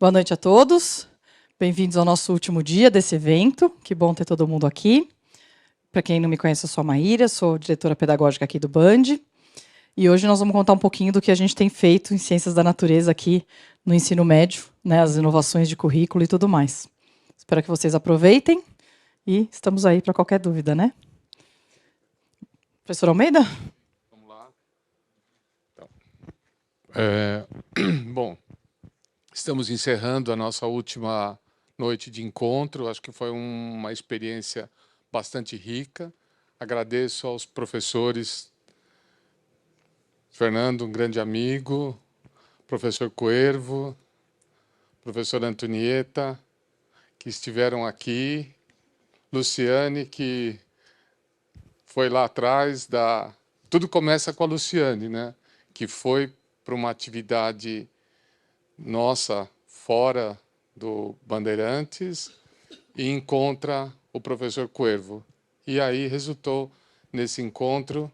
Boa noite a todos. Bem-vindos ao nosso último dia desse evento. Que bom ter todo mundo aqui. Para quem não me conhece, eu sou a Maíra, sou diretora pedagógica aqui do Band. E hoje nós vamos contar um pouquinho do que a gente tem feito em Ciências da Natureza aqui no ensino médio, né, as inovações de currículo e tudo mais. Espero que vocês aproveitem e estamos aí para qualquer dúvida, né? Professor Almeida? Vamos lá. Então, bom, estamos encerrando a nossa última noite de encontro. Acho que foi uma experiência bastante rica. Agradeço aos professores, Fernando, um grande amigo, professor Coervo, professora Antonieta, que estiveram aqui, Luciane, que foi lá atrás da... Tudo começa com a Luciane, né? Que foi para uma atividade nossa fora do Bandeirantes e encontra o professor Coervo. E aí resultou nesse encontro,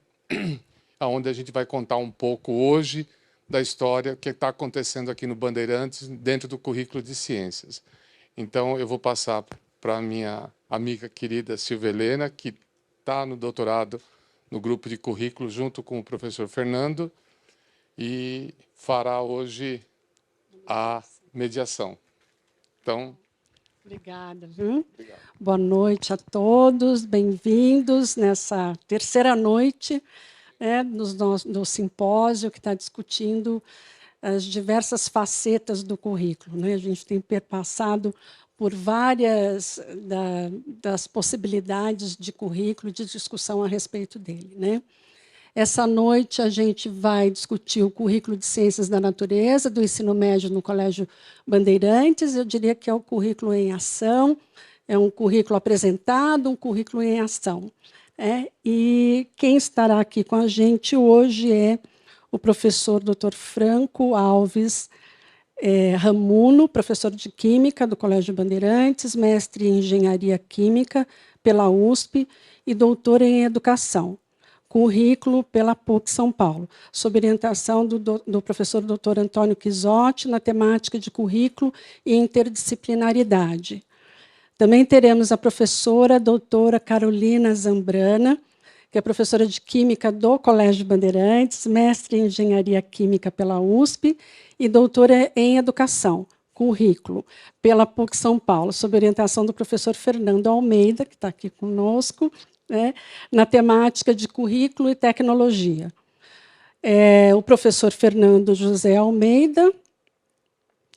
onde a gente vai contar um pouco hoje da história que está acontecendo aqui no Bandeirantes, dentro do currículo de ciências. Então, eu vou passar para a minha amiga querida Silvia Helena, que está no doutorado no grupo de currículo, junto com o professor Fernando, e fará hoje a mediação. Então... Obrigada, viu? Obrigado. Boa noite a todos, bem-vindos nessa terceira noite do simpósio que está discutindo as diversas facetas do currículo, né? A gente tem perpassado por várias das possibilidades de currículo, de discussão a respeito dele, né? Essa noite a gente vai discutir o currículo de Ciências da Natureza do ensino médio no Colégio Bandeirantes. Eu diria que é o currículo em ação, é um currículo apresentado, um currículo em ação. E quem estará aqui com a gente hoje é o professor Dr. Franco Alves Ramuno, professor de Química do Colégio Bandeirantes, mestre em Engenharia Química pela USP e doutor em Educação. Currículo pela PUC São Paulo, sob orientação do professor Dr. Antônio Quisotti, na temática de currículo e interdisciplinaridade. Também teremos a professora doutora Carolina Zambrana, que é professora de Química do Colégio Bandeirantes, mestre em Engenharia Química pela USP e doutora em Educação, currículo, pela PUC São Paulo, sob orientação do professor Fernando Almeida, que está aqui conosco, na temática de currículo e tecnologia. O professor Fernando José Almeida,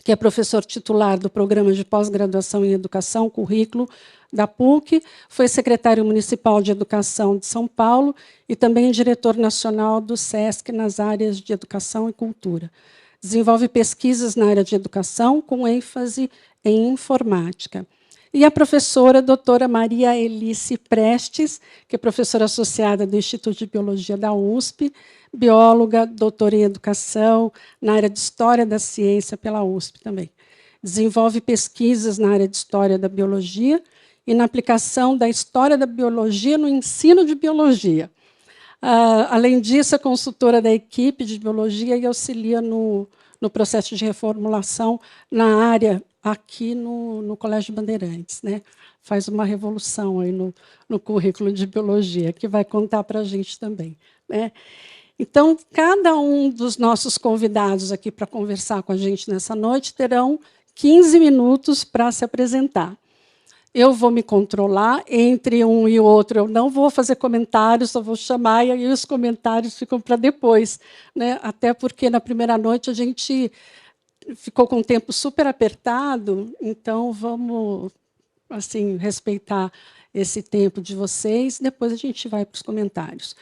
que é professor titular do Programa de Pós-Graduação em Educação, Currículo, da PUC, foi secretário municipal de Educação de São Paulo e também diretor nacional do SESC nas áreas de Educação e Cultura. Desenvolve pesquisas na área de educação, com ênfase em informática. E a professora doutora Maria Elice Prestes, que é professora associada do Instituto de Biologia da USP, bióloga, doutora em Educação, na área de História da Ciência pela USP também. Desenvolve pesquisas na área de História da Biologia e na aplicação da História da Biologia no ensino de Biologia. Além disso, é consultora da equipe de Biologia e auxilia no processo de reformulação na área aqui no Colégio Bandeirantes, né? Faz uma revolução aí no currículo de Biologia, que vai contar para a gente também, né? Então, cada um dos nossos convidados aqui para conversar com a gente nessa noite terão 15 minutos para se apresentar. Eu vou me controlar, entre um e outro eu não vou fazer comentários, só vou chamar, e aí os comentários ficam para depois, né? Até porque na primeira noite a gente ficou com o tempo super apertado, então vamos assim, respeitar esse tempo de vocês, depois a gente vai para os comentários.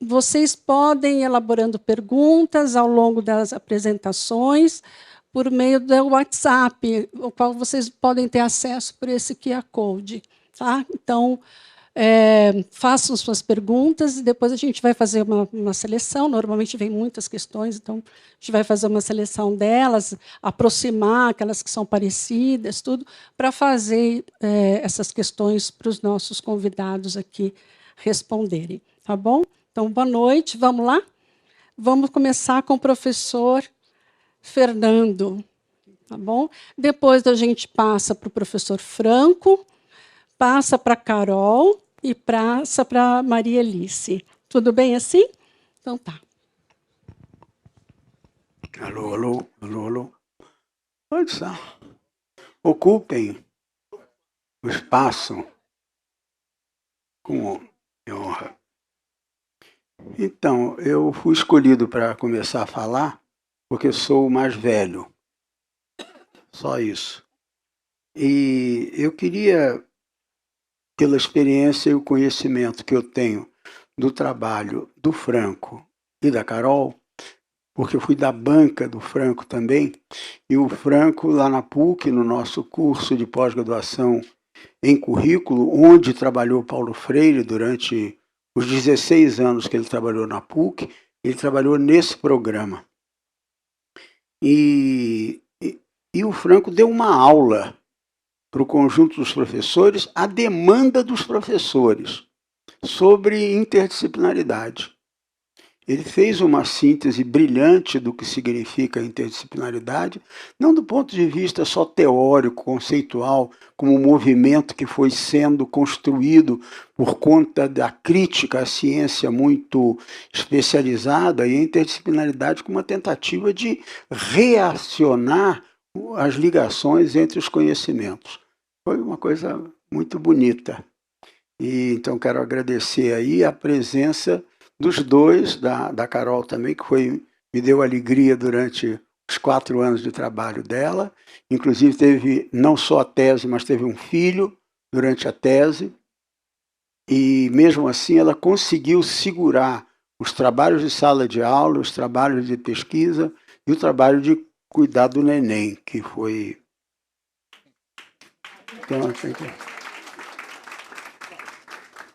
Vocês podem ir elaborando perguntas ao longo das apresentações, por meio do WhatsApp, o qual vocês podem ter acesso por esse QR Code. Tá? Então, façam suas perguntas e depois a gente vai fazer uma seleção. Normalmente vem muitas questões, então a gente vai fazer uma seleção delas, aproximar aquelas que são parecidas, tudo, para fazer essas questões para os nossos convidados aqui responderem. Tá bom? Então, boa noite, vamos lá? Vamos começar com o professor Fernando. tá bom? Depois a gente passa para o professor Franco, passa para a Carol e passa para a Maria Alice. Tudo bem assim? Então tá. Alô, alô, alô, alô. Pode ser. Ocupem o espaço com honra. Então, eu fui escolhido para começar a falar porque sou o mais velho. Só isso. E eu queria, pela experiência e o conhecimento que eu tenho do trabalho do Franco e da Carol, porque eu fui da banca do Franco também, e o Franco lá na PUC, no nosso curso de pós-graduação em currículo, onde trabalhou Paulo Freire durante os 16 anos que ele trabalhou na PUC, ele trabalhou nesse programa. E o Franco deu uma aula para o conjunto dos professores, a demanda dos professores, sobre interdisciplinaridade. Ele fez uma síntese brilhante do que significa interdisciplinaridade, não do ponto de vista só teórico, conceitual, como um movimento que foi sendo construído por conta da crítica à ciência muito especializada, e a interdisciplinaridade como uma tentativa de reacionar as ligações entre os conhecimentos. Foi uma coisa muito bonita. E então quero agradecer aí a presença dos dois, da Carol também, que me deu alegria durante os 4 anos de trabalho dela. Inclusive teve não só a tese, mas teve um filho durante a tese. E mesmo assim ela conseguiu segurar os trabalhos de sala de aula, os trabalhos de pesquisa e o trabalho de cuidar do neném, que foi... Então, muito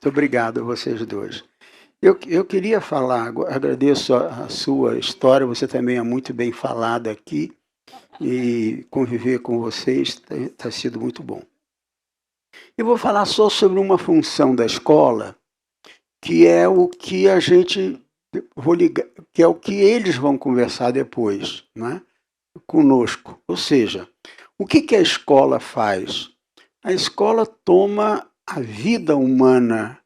obrigado a vocês dois. Eu queria falar, agradeço a sua história, você também é muito bem falada aqui, e conviver com vocês tem sido muito bom. Eu vou falar só sobre uma função da escola, que é o que a gente... que é o que eles vão conversar depois, né, conosco. Ou seja, o que a escola faz? A escola toma a vida humana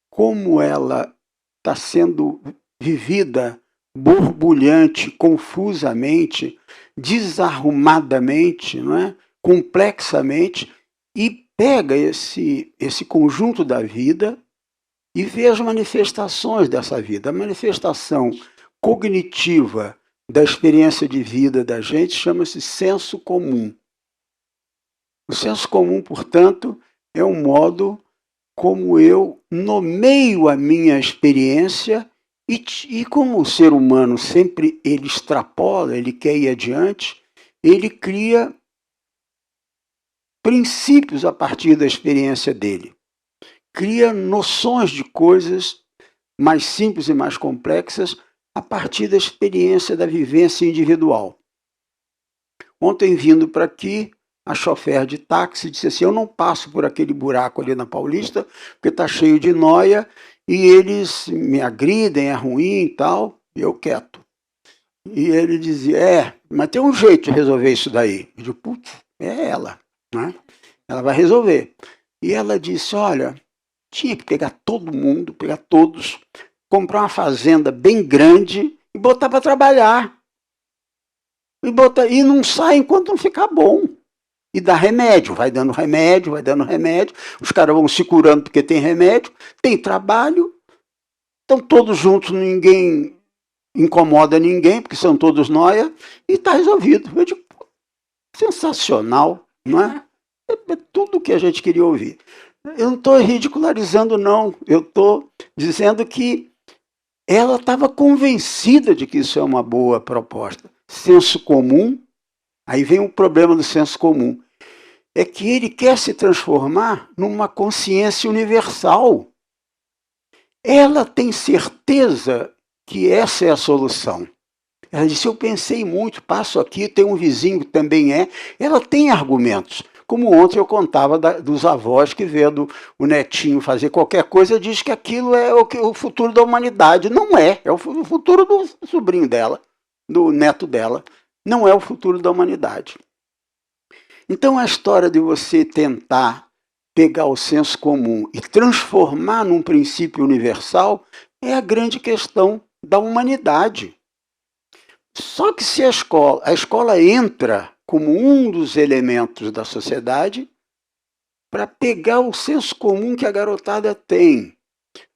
como ela está sendo vivida borbulhante, confusamente, desarrumadamente, não é? Complexamente, e pega esse conjunto da vida e vê as manifestações dessa vida. A manifestação cognitiva da experiência de vida da gente chama-se senso comum. O senso comum, portanto, é um modo como eu nomeio a minha experiência e como o ser humano sempre ele extrapola, ele quer ir adiante, ele cria princípios a partir da experiência dele. Cria noções de coisas mais simples e mais complexas a partir da experiência da vivência individual. Ontem, vindo para aqui, a chofer de táxi disse assim, eu não passo por aquele buraco ali na Paulista, porque está cheio de nóia, e eles me agridem, é ruim e tal, e eu quieto. E ele dizia, mas tem um jeito de resolver isso daí. Eu digo, putz, é ela, né? Ela vai resolver. E ela disse, olha, tinha que pegar todo mundo, pegar todos, comprar uma fazenda bem grande e botar para trabalhar. E não sai enquanto não ficar bom. E dá remédio, vai dando remédio, os caras vão se curando porque tem remédio, tem trabalho, estão todos juntos, ninguém incomoda ninguém, porque são todos nóia, e está resolvido. Eu digo, sensacional, não é? É tudo o que a gente queria ouvir. Eu não estou ridicularizando, não, eu estou dizendo que ela estava convencida de que isso é uma boa proposta. Senso comum. Aí vem um problema do senso comum. É que ele quer se transformar numa consciência universal. Ela tem certeza que essa é a solução. Ela disse, eu pensei muito, passo aqui, tem um vizinho que também é. Ela tem argumentos. Como ontem eu contava dos avós que vendo o netinho fazer qualquer coisa, diz que aquilo é o futuro da humanidade. Não é, é o futuro do sobrinho dela, do neto dela. Não é o futuro da humanidade. Então, a história de você tentar pegar o senso comum e transformar num princípio universal é a grande questão da humanidade. Só que se a escola entra como um dos elementos da sociedade para pegar o senso comum que a garotada tem,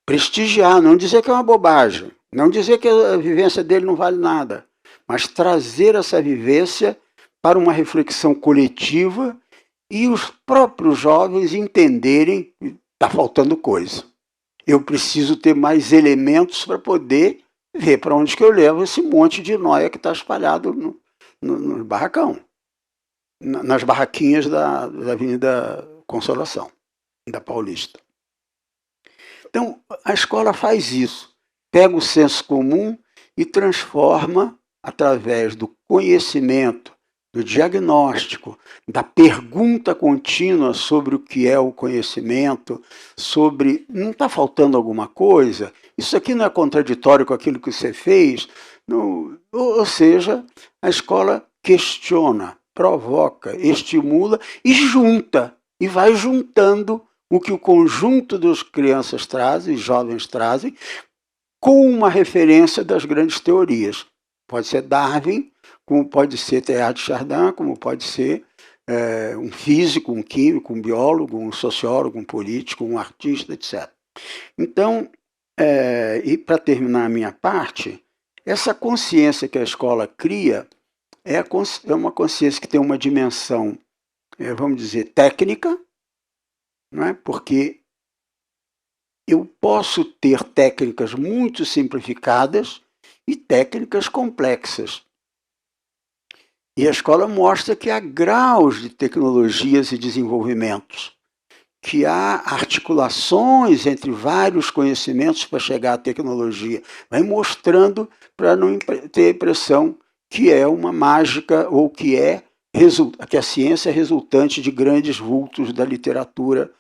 prestigiar, não dizer que é uma bobagem, não dizer que a vivência dele não vale nada, mas trazer essa vivência para uma reflexão coletiva e os próprios jovens entenderem que está faltando coisa. Eu preciso ter mais elementos para poder ver para onde que eu levo esse monte de nóia que está espalhado no barracão, nas barraquinhas da Avenida Consolação, da Paulista. Então, a escola faz isso, pega o senso comum e transforma, através do conhecimento, do diagnóstico, da pergunta contínua sobre o que é o conhecimento, sobre não está faltando alguma coisa, isso aqui não é contraditório com aquilo que você fez, não, ou seja, a escola questiona, provoca, estimula e junta, e vai juntando o que o conjunto das crianças trazem, jovens trazem, com uma referência das grandes teorias. Pode ser Darwin, como pode ser Teilhard de Chardin, como pode ser um físico, um químico, um biólogo, um sociólogo, um político, um artista, etc. Então, e para terminar a minha parte, essa consciência que a escola cria é uma consciência que tem uma dimensão, vamos dizer, técnica, não é? Porque eu posso ter técnicas muito simplificadas e técnicas complexas. E a escola mostra que há graus de tecnologias e desenvolvimentos, que há articulações entre vários conhecimentos para chegar à tecnologia. Vai mostrando para não ter a impressão que é uma mágica ou que a ciência é resultante de grandes vultos da literatura.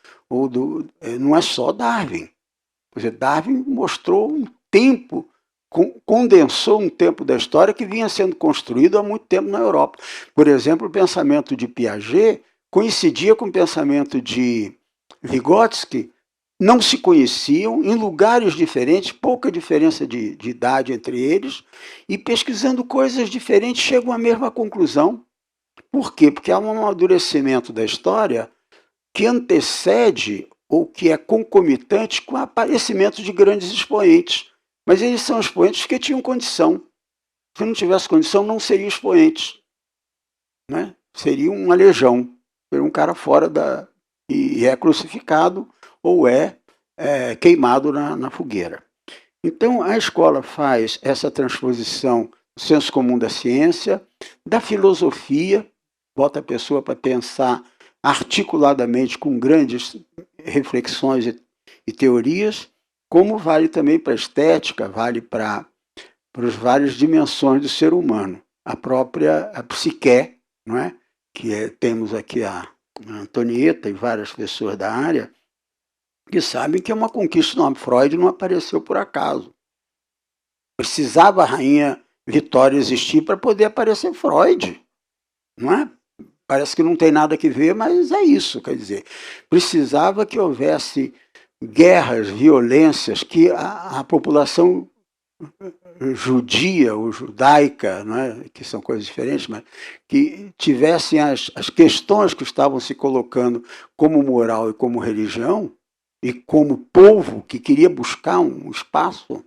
Não é só Darwin. Quer dizer, Darwin mostrou um tempo, condensou um tempo da história que vinha sendo construído há muito tempo na Europa. Por exemplo, o pensamento de Piaget coincidia com o pensamento de Vygotsky, não se conheciam, em lugares diferentes, pouca diferença de idade entre eles, e pesquisando coisas diferentes chegam à mesma conclusão. Por quê? Porque há um amadurecimento da história que antecede ou que é concomitante com o aparecimento de grandes expoentes. Mas eles são expoentes porque tinham condição. Se não tivesse condição, não seriam expoentes. Né? Seria um aleijão. Seria um cara fora e é crucificado ou é queimado na fogueira. Então, a escola faz essa transposição do senso comum da ciência, da filosofia, bota a pessoa para pensar articuladamente com grandes reflexões e teorias, como vale também para a estética, vale para as várias dimensões do ser humano. A própria psique, não é? Temos aqui a Antonieta e várias pessoas da área que sabem que é uma conquista enorme. Freud não apareceu por acaso. Precisava a rainha Vitória existir para poder aparecer Freud, não é? Parece que não tem nada que ver, mas é isso, quer dizer. Precisava que houvesse guerras, violências, que a população judia ou judaica, não é? Que são coisas diferentes, mas que tivessem as questões que estavam se colocando como moral e como religião, e como povo que queria buscar um espaço,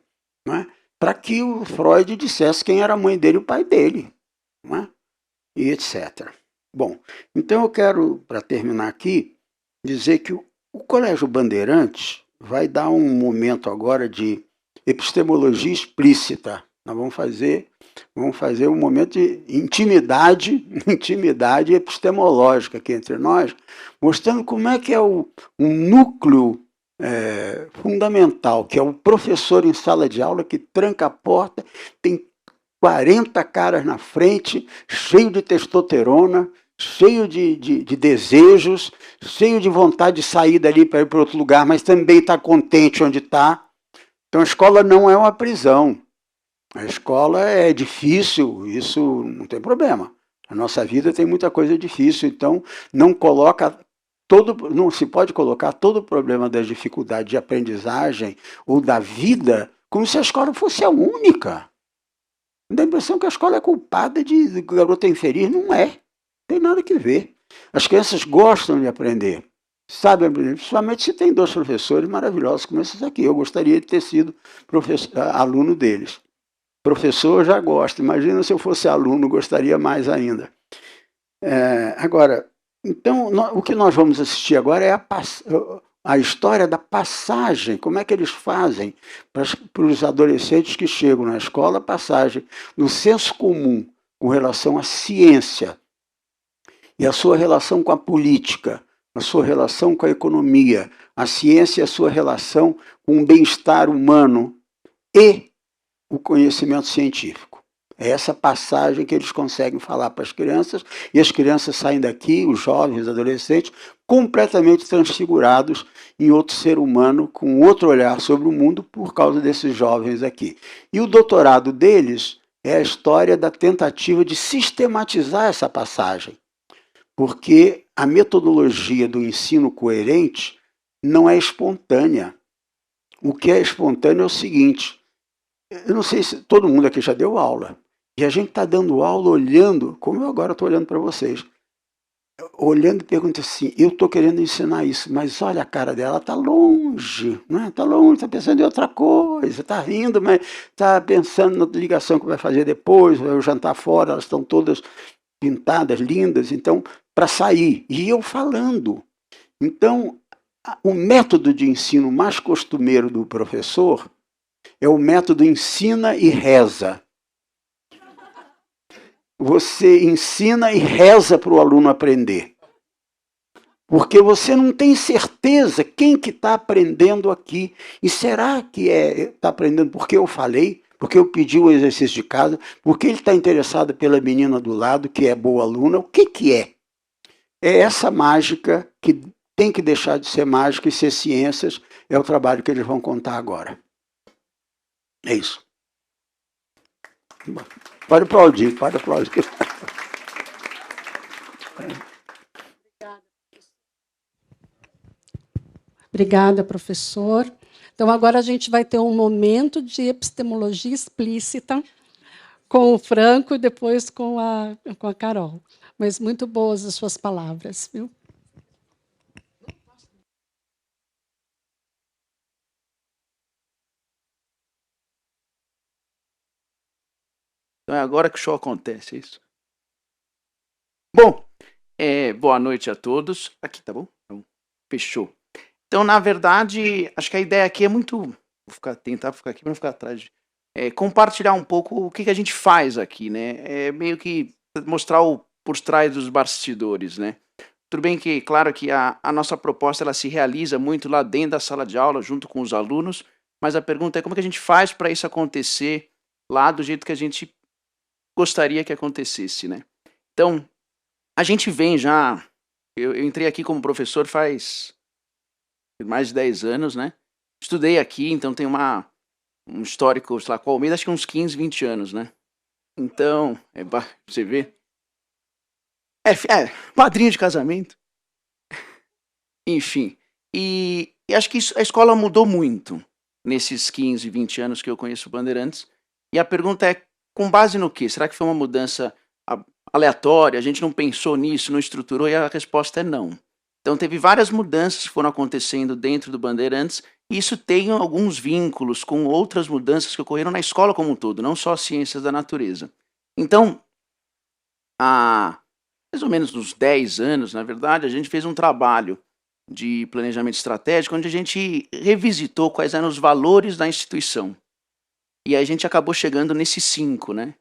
não é? Para que o Freud dissesse quem era a mãe dele e o pai dele, não é? E etc. Bom, então eu quero, para terminar aqui, dizer que o Colégio Bandeirantes vai dar um momento agora de epistemologia explícita. Nós vamos fazer um momento de intimidade epistemológica aqui entre nós, mostrando como é que é um núcleo fundamental, que é o professor em sala de aula que tranca a porta, tem 40 caras na frente, cheio de testosterona, cheio de desejos, cheio de vontade de sair dali para ir para outro lugar, mas também está contente onde está. Então a escola não é uma prisão. A escola é difícil, isso não tem problema. A nossa vida tem muita coisa difícil, então não se pode colocar todo o problema das dificuldades de aprendizagem ou da vida como se a escola fosse a única. Dá a impressão que a escola é culpada de garota infeliz. Não é. Não tem nada que ver. As crianças gostam de aprender. Sabem aprender, principalmente se tem 2 professores maravilhosos como esses aqui. Eu gostaria de ter sido aluno deles. Professor já gosto. Imagina se eu fosse aluno, gostaria mais ainda. Agora, então, o que nós vamos assistir agora é a história da passagem, como é que eles fazem para os adolescentes que chegam na escola, a passagem do senso comum com relação à ciência e a sua relação com a política, a sua relação com a economia, a ciência e a sua relação com o bem-estar humano e o conhecimento científico. É essa passagem que eles conseguem falar para as crianças, e as crianças saem daqui, os jovens, os adolescentes, completamente transfigurados em outro ser humano, com outro olhar sobre o mundo por causa desses jovens aqui. E o doutorado deles é a história da tentativa de sistematizar essa passagem, porque a metodologia do ensino coerente não é espontânea. O que é espontâneo é o seguinte: eu não sei se todo mundo aqui já deu aula, e a gente está dando aula olhando, como eu agora estou olhando para vocês, olhando e pergunta assim, eu estou querendo ensinar isso, mas olha a cara dela, está longe, né? Está longe, está pensando em outra coisa, está rindo, mas está pensando na ligação que vai fazer depois, vai jantar fora, elas estão todas pintadas, lindas, então, para sair, e eu falando. Então, o método de ensino mais costumeiro do professor é o método ensina e reza. Você ensina e reza para o aluno aprender. Porque você não tem certeza quem que está aprendendo aqui. E será que está aprendendo porque eu falei? Porque eu pedi o exercício de casa? Porque ele está interessado pela menina do lado, que é boa aluna? O que que é? É essa mágica que tem que deixar de ser mágica e ser ciências. É o trabalho que eles vão contar agora. É isso. Pode aplaudir, pode aplaudir. Obrigada, professor. Então, agora a gente vai ter um momento de epistemologia explícita com o Franco e depois com a Carol. Mas muito boas as suas palavras, viu? Então é agora que o show acontece, é isso? Bom, boa noite a todos. Aqui, tá bom? Então, fechou. Então, na verdade, acho que a ideia aqui é muito... Vou tentar ficar aqui para não ficar atrás. Compartilhar um pouco o que a gente faz aqui, né? É meio que mostrar por trás dos bastidores, né? Tudo bem que, claro, que a nossa proposta ela se realiza muito lá dentro da sala de aula, junto com os alunos, mas a pergunta é como que a gente faz para isso acontecer lá do jeito que a gente gostaria que acontecesse, né? Então, a gente vem já... Eu entrei aqui como professor faz mais de 10 anos, né? Estudei aqui, então tem um histórico, sei lá, com a Almeida, acho que uns 15, 20 anos, né? Então, você vê... padrinho de casamento. Enfim, e acho que a escola mudou muito nesses 15, 20 anos que eu conheço o Bandeirantes. E a pergunta é, com base no quê? Será que foi uma mudança aleatória? A gente não pensou nisso, não estruturou? E a resposta é não. Então teve várias mudanças que foram acontecendo dentro do Bandeirantes, e isso tem alguns vínculos com outras mudanças que ocorreram na escola como um todo, não só ciências da natureza. Então, há mais ou menos uns 10 anos, na verdade, a gente fez um trabalho de planejamento estratégico, onde a gente revisitou quais eram os valores da instituição. E a gente acabou chegando nesses 5, né?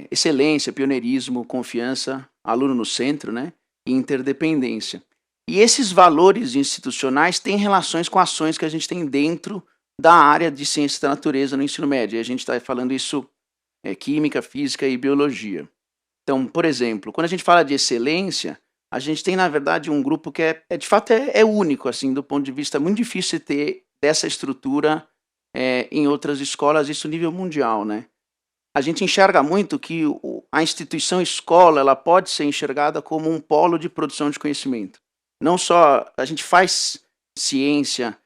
Excelência, pioneirismo, confiança, aluno no centro, né? E interdependência. E esses valores institucionais têm relações com ações que a gente tem dentro da área de ciências da natureza no ensino médio. E a gente está falando isso química, física e biologia. Então, por exemplo, quando a gente fala de excelência, a gente tem, na verdade, um grupo que de fato é único, assim, do ponto de vista muito difícil de ter dessa estrutura em outras escolas, isso nível mundial, né? A gente enxerga muito que a instituição escola ela pode ser enxergada como um polo de produção de conhecimento. Não só a gente faz ciência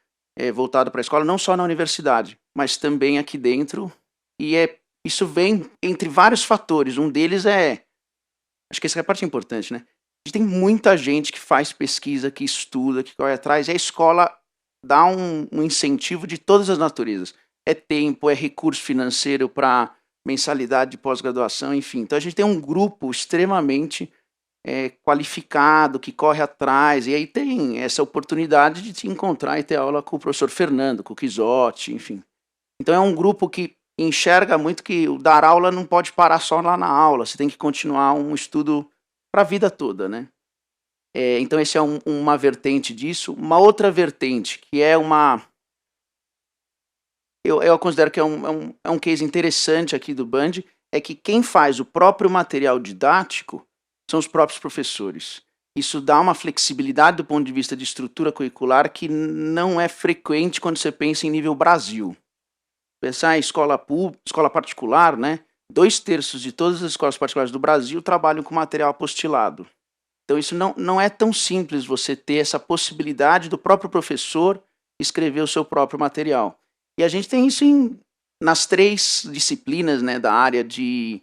voltada para a escola, não só na universidade, mas também aqui dentro. E isso vem entre vários fatores. Um deles acho que essa é a parte importante, né? A gente tem muita gente que faz pesquisa, que estuda, que corre atrás, e a escola dá um incentivo de todas as naturezas. É tempo, é recurso financeiro para mensalidade de pós-graduação, enfim. Então a gente tem um grupo extremamente qualificado, que corre atrás, e aí tem essa oportunidade de te encontrar e ter aula com o professor Fernando, com o Kisotti, enfim. Então é um grupo que enxerga muito que o dar aula não pode parar só lá na aula, você tem que continuar um estudo para a vida toda, né? Então esse é uma vertente disso. Uma outra vertente, que é eu considero que é um case interessante aqui do Band, é que quem faz o próprio material didático são os próprios professores. Isso dá uma flexibilidade do ponto de vista de estrutura curricular que não é frequente quando você pensa em nível Brasil. Pensar em escola particular, né? 2/3 de todas as escolas particulares do Brasil trabalham com material apostilado. Então isso não é tão simples você ter essa possibilidade do próprio professor escrever o seu próprio material. E a gente tem isso nas 3 disciplinas, né, da área de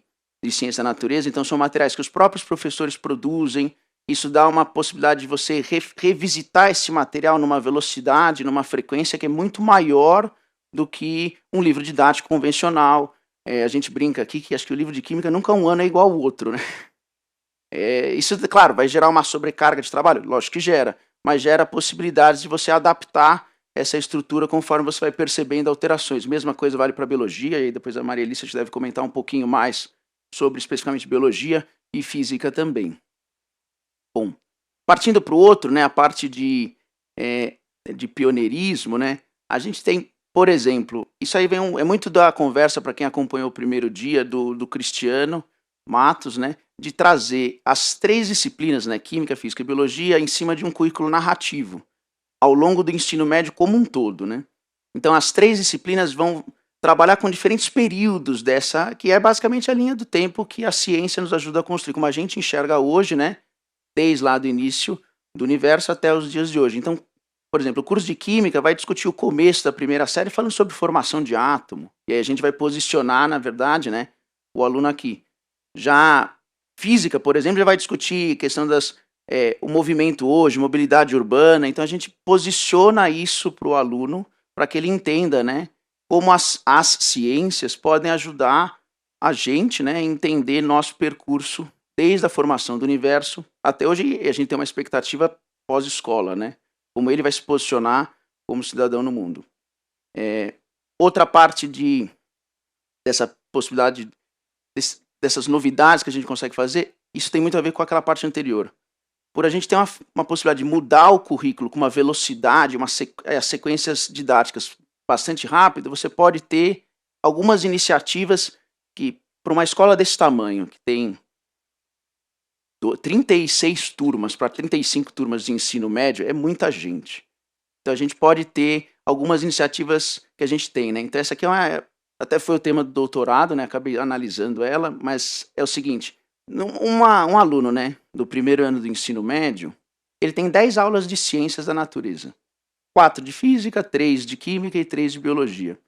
ciência da natureza. Então são materiais que os próprios professores produzem. Isso dá uma possibilidade de você revisitar esse material numa velocidade, numa frequência que é muito maior do que um livro didático convencional. A gente brinca aqui que acho que o livro de química nunca um ano é igual ao outro, né? Isso, claro, vai gerar uma sobrecarga de trabalho? Lógico que gera, mas gera possibilidades de você adaptar essa estrutura conforme você vai percebendo alterações. Mesma coisa vale para biologia, e aí depois a Maria Elissa deve comentar um pouquinho mais sobre especificamente biologia e física também. Bom, partindo para o outro, né, a parte de pioneirismo, né, a gente tem, por exemplo, isso aí é muito da conversa para quem acompanhou o primeiro dia do Cristiano Matos, né, de trazer as 3 disciplinas, né, química, física e biologia, em cima de um currículo narrativo, ao longo do ensino médio como um todo, né. Então as 3 disciplinas vão trabalhar com diferentes períodos dessa, que é basicamente a linha do tempo que a ciência nos ajuda a construir, como a gente enxerga hoje, né, desde lá do início do universo até os dias de hoje. Então, por exemplo, o curso de Química vai discutir o começo da primeira série falando sobre formação de átomo, e aí a gente vai posicionar, na verdade, né, o aluno aqui. Já Física, por exemplo, já vai discutir a questão o movimento hoje, mobilidade urbana, então a gente posiciona isso para o aluno, para que ele entenda, né, como as ciências podem ajudar a gente, né, a entender nosso percurso desde a formação do universo até hoje. A gente tem uma expectativa pós-escola, né, como ele vai se posicionar como cidadão no mundo. Outra parte dessa possibilidade, dessas novidades que a gente consegue fazer, isso tem muito a ver com aquela parte anterior. Por a gente ter uma possibilidade de mudar o currículo com uma velocidade, sequências didáticas bastante rápidas, você pode ter algumas iniciativas que, para uma escola desse tamanho, que tem 36 turmas para 35 turmas de ensino médio, é muita gente. Então a gente pode ter algumas iniciativas que a gente tem, né? Então essa aqui até foi o tema do doutorado, né? Acabei analisando ela, mas é o seguinte, um aluno, né, do primeiro ano do ensino médio, ele tem 10 aulas de ciências da natureza. 4 de física, 3 de química e 3 de biologia.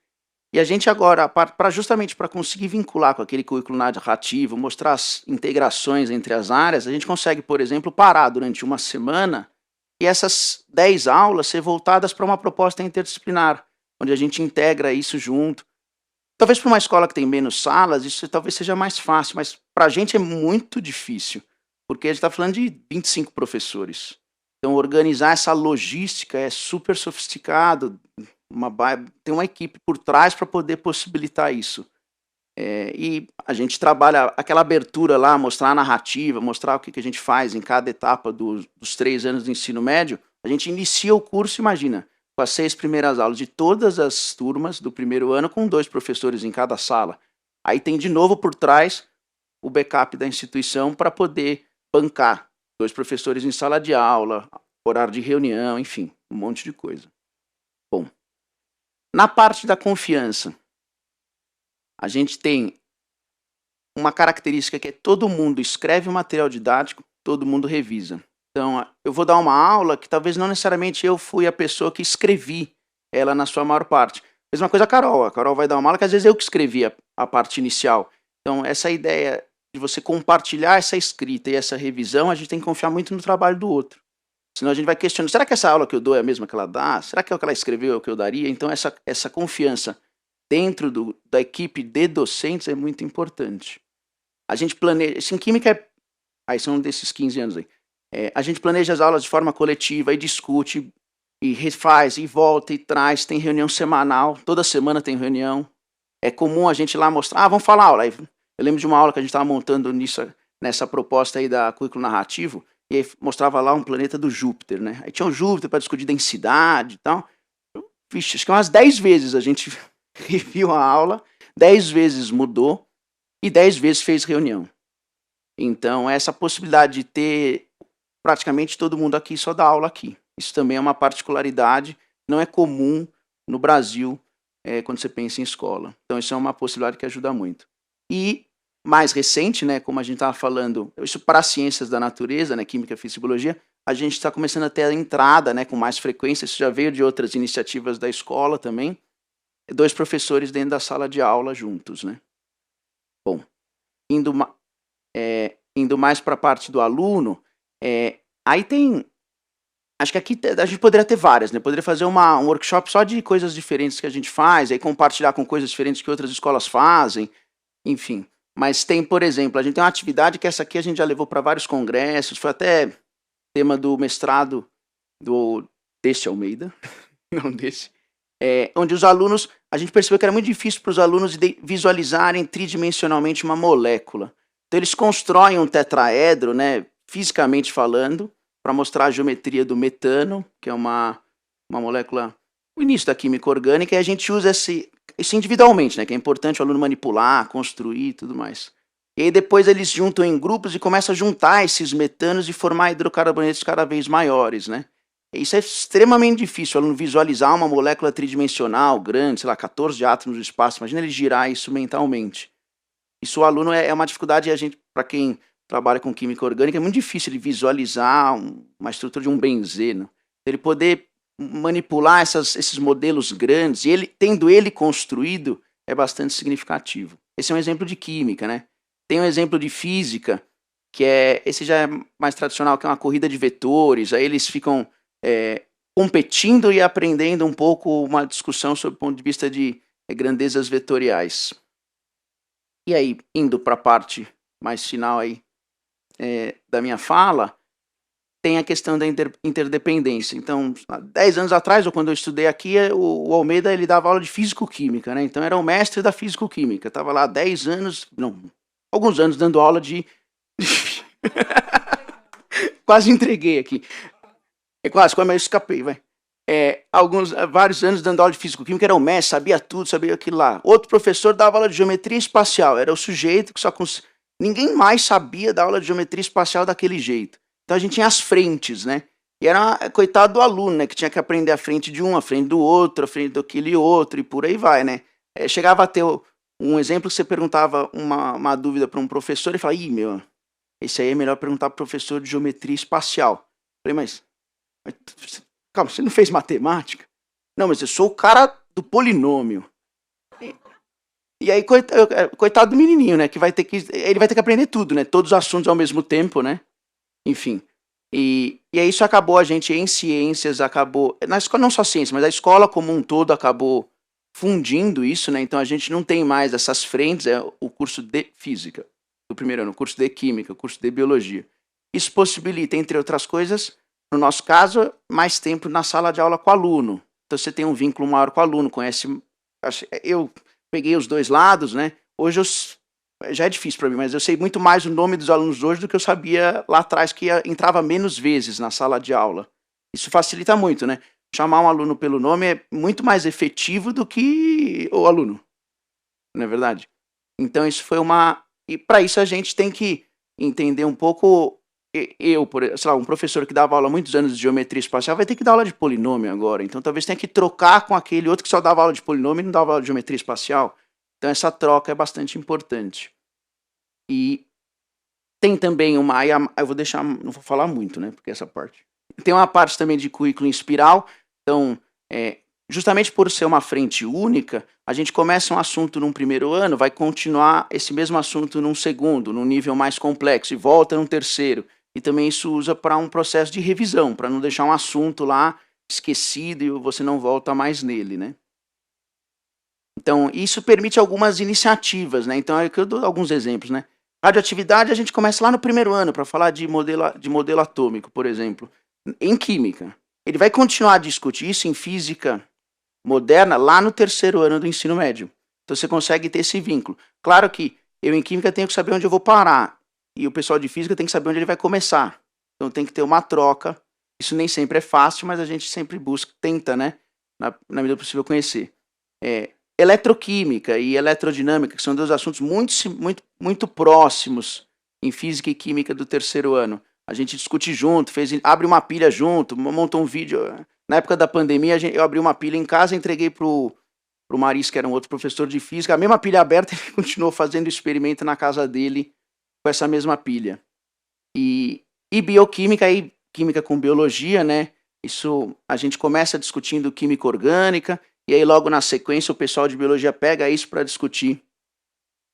E a gente agora, justamente para conseguir vincular com aquele currículo narrativo, mostrar as integrações entre as áreas, a gente consegue, por exemplo, parar durante uma semana e essas 10 aulas ser voltadas para uma proposta interdisciplinar, onde a gente integra isso junto. Talvez para uma escola que tem menos salas, isso talvez seja mais fácil, mas para a gente é muito difícil, porque a gente está falando de 25 professores. Então, organizar essa logística é super sofisticado, tem uma equipe por trás para poder possibilitar isso. E a gente trabalha aquela abertura lá, mostrar a narrativa, mostrar o que a gente faz em cada etapa dos 3 anos do ensino médio. A gente inicia o curso, imagina, com as 6 primeiras aulas de todas as turmas do primeiro ano, com 2 professores em cada sala. Aí tem de novo por trás o backup da instituição para poder bancar 2 professores em sala de aula, horário de reunião, enfim, um monte de coisa. Bom, na parte da confiança, a gente tem uma característica que é todo mundo escreve um material didático, todo mundo revisa. Então, eu vou dar uma aula que talvez não necessariamente eu fui a pessoa que escrevi ela na sua maior parte. Mesma coisa a Carol. A Carol vai dar uma aula que às vezes eu que escrevi a parte inicial. Então, essa ideia de você compartilhar essa escrita e essa revisão, a gente tem que confiar muito no trabalho do outro. Senão a gente vai questionando, será que essa aula que eu dou é a mesma que ela dá? Será que é o que ela escreveu é o que eu daria? Então, essa confiança dentro da equipe de docentes é muito importante. A gente planeja, isso em química aí são desses 15 anos aí. A gente planeja as aulas de forma coletiva e discute, e refaz, e volta, e traz, tem reunião semanal, toda semana tem reunião. É comum a gente lá mostrar, vamos falar aula. Eu lembro de uma aula que a gente estava montando nessa proposta aí da currículo narrativo, e aí mostrava lá um planeta do Júpiter, né? Aí tinha o Júpiter para discutir densidade e tal. Vixe, acho que umas 10 vezes a gente reviu a aula, 10 vezes mudou, e 10 vezes fez reunião. Então, essa possibilidade de ter praticamente todo mundo aqui só dá aula aqui. Isso também é uma particularidade, não é comum no Brasil quando você pensa em escola. Então, isso é uma possibilidade que ajuda muito. E, mais recente, né, como a gente estava falando, isso para as ciências da natureza, né, química, física e biologia, a gente está começando a ter a entrada, né, com mais frequência, isso já veio de outras iniciativas da escola também, 2 professores dentro da sala de aula juntos, né. Bom, indo mais para a parte do aluno, aí tem, acho que aqui a gente poderia ter várias, né? Poderia fazer um workshop só de coisas diferentes que a gente faz, aí compartilhar com coisas diferentes que outras escolas fazem, enfim. Mas tem, por exemplo, a gente tem uma atividade que essa aqui a gente já levou para vários congressos, foi até tema do mestrado desse Almeida, não desse, onde os alunos, a gente percebeu que era muito difícil para os alunos visualizarem tridimensionalmente uma molécula. Então eles constroem um tetraedro, né, fisicamente falando, para mostrar a geometria do metano, que é uma molécula, o início da química orgânica, e a gente usa isso individualmente, né, que é importante o aluno manipular, construir e tudo mais. E aí depois eles juntam em grupos e começam a juntar esses metanos e formar hidrocarbonetos cada vez maiores, né. Isso é extremamente difícil, o aluno visualizar uma molécula tridimensional, grande, sei lá, 14 átomos no espaço, imagina ele girar isso mentalmente. Isso o aluno é uma dificuldade, a gente, para quem trabalha com química orgânica, é muito difícil ele visualizar uma estrutura de um benzeno. Ele poder manipular esses modelos grandes, e tendo ele construído, é bastante significativo. Esse é um exemplo de química, né? Tem um exemplo de física, esse já é mais tradicional, que é uma corrida de vetores, aí eles ficam competindo e aprendendo um pouco uma discussão sobre o ponto de vista de grandezas vetoriais. E aí, indo para a parte mais final aí, da minha fala, tem a questão da interdependência. Então, há 10 anos atrás, ou quando eu estudei aqui, o Almeida ele dava aula de físico-química, né? Então era o mestre da físico-química. Estava lá há 10 anos, não, alguns anos dando aula de... Quase entreguei aqui. Quase, mas eu escapei, vai. Vários anos dando aula de físico-química, era o mestre, sabia tudo, sabia aquilo lá. Outro professor dava aula de geometria espacial, era o sujeito que ninguém mais sabia dar aula de geometria espacial daquele jeito. Então a gente tinha as frentes, né? E era coitado do aluno, né? Que tinha que aprender a frente de um, a frente do outro, a frente daquele outro, e por aí vai, né? Chegava a ter um exemplo que você perguntava uma dúvida para um professor e falava, esse aí é melhor perguntar para o professor de geometria espacial. Eu falei, mas calma, você não fez matemática? Não, mas eu sou o cara do polinômio. E aí, coitado do menininho, né? Ele vai ter que aprender tudo, né? Todos os assuntos ao mesmo tempo, né? Enfim. E aí isso acabou, a gente em ciências acabou... Na escola, não só ciência, mas a escola como um todo acabou fundindo isso, né? Então a gente não tem mais essas frentes, o curso de física do primeiro ano, o curso de química, o curso de biologia. Isso possibilita, entre outras coisas, no nosso caso, mais tempo na sala de aula com o aluno. Então você tem um vínculo maior com o aluno, conhece... Eu peguei os dois lados, né? Hoje já é difícil para mim, mas eu sei muito mais o nome dos alunos hoje do que eu sabia lá atrás, que entrava menos vezes na sala de aula. Isso facilita muito, né? Chamar um aluno pelo nome é muito mais efetivo do que o aluno. Não é verdade? Então isso foi E para isso a gente tem que entender um pouco... sei lá, um professor que dava aula há muitos anos de geometria espacial vai ter que dar aula de polinômio agora. Então talvez tenha que trocar com aquele outro que só dava aula de polinômio e não dava aula de geometria espacial. Então essa troca é bastante importante. E tem também uma... Eu vou deixar... Não vou falar muito, né? Porque essa parte... Tem uma parte também de currículo em espiral. Então, justamente por ser uma frente única, a gente começa um assunto num primeiro ano, vai continuar esse mesmo assunto num segundo, num nível mais complexo, e volta num terceiro. E também isso usa para um processo de revisão, para não deixar um assunto lá esquecido e você não volta mais nele, né? Então, isso permite algumas iniciativas, né? Então, eu dou alguns exemplos, né? Radioatividade, a gente começa lá no primeiro ano, para falar de modelo atômico, por exemplo. Em química. Ele vai continuar a discutir isso em física moderna lá no terceiro ano do ensino médio. Então, você consegue ter esse vínculo. Claro que eu, em química, tenho que saber onde eu vou parar. E o pessoal de física tem que saber onde ele vai começar. Então, tem que ter uma troca. Isso nem sempre é fácil, mas a gente sempre busca, tenta, né? Na medida do possível, conhecer. Eletroquímica e eletrodinâmica, que são dois assuntos muito próximos em física e química do terceiro ano. A gente discute junto, abre uma pilha junto, montou um vídeo. Na época da pandemia, eu abri uma pilha em casa, entreguei pro Maris, que era um outro professor de física, a mesma pilha aberta, ele continuou fazendo experimento na casa dele com essa mesma pilha. E bioquímica, aí, química com biologia, né? Isso a gente começa discutindo química orgânica, e aí logo na sequência o pessoal de biologia pega isso para discutir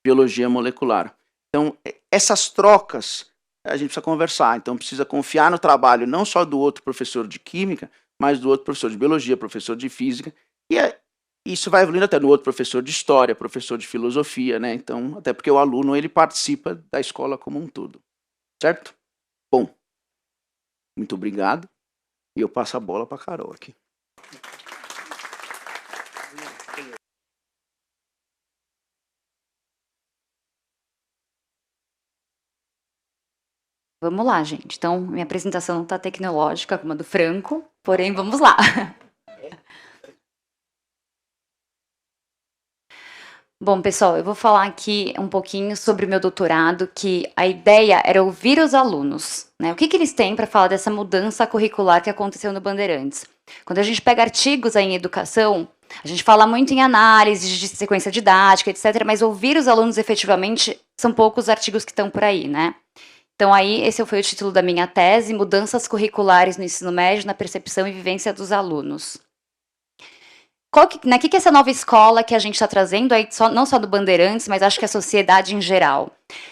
biologia molecular. Então, essas trocas a gente precisa conversar, então precisa confiar no trabalho não só do outro professor de química, mas do outro professor de biologia, professor de física, e isso vai evoluindo até no outro professor de história, professor de filosofia, né? Então, até porque o aluno ele participa da escola como um todo, certo? Bom, muito obrigado, e eu passo a bola para a Carol aqui. Vamos lá, gente. Então, minha apresentação não está tecnológica como a do Franco, porém, vamos lá. Bom, pessoal, eu vou falar aqui um pouquinho sobre o meu doutorado, que a ideia era ouvir os alunos, né? O que eles têm para falar dessa mudança curricular que aconteceu no Bandeirantes. Quando a gente pega artigos aí em educação, a gente fala muito em análise de sequência didática, etc., mas ouvir os alunos efetivamente são poucos os artigos que estão por aí, né? Então, aí, esse foi o título da minha tese, Mudanças Curriculares no Ensino Médio na Percepção e Vivência dos Alunos. O que é essa nova escola que a gente está trazendo, aí, não só do Bandeirantes, mas acho que a sociedade em geral?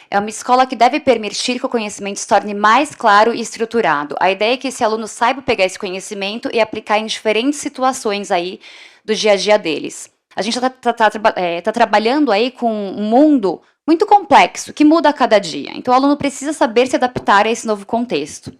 É uma escola que deve permitir que o conhecimento se torne mais claro e estruturado. A ideia é que esse aluno saiba pegar esse conhecimento e aplicar em diferentes situações aí do dia a dia deles. A gente está trabalhando aí com um mundo muito complexo, que muda a cada dia. Então, o aluno precisa saber se adaptar a esse novo contexto.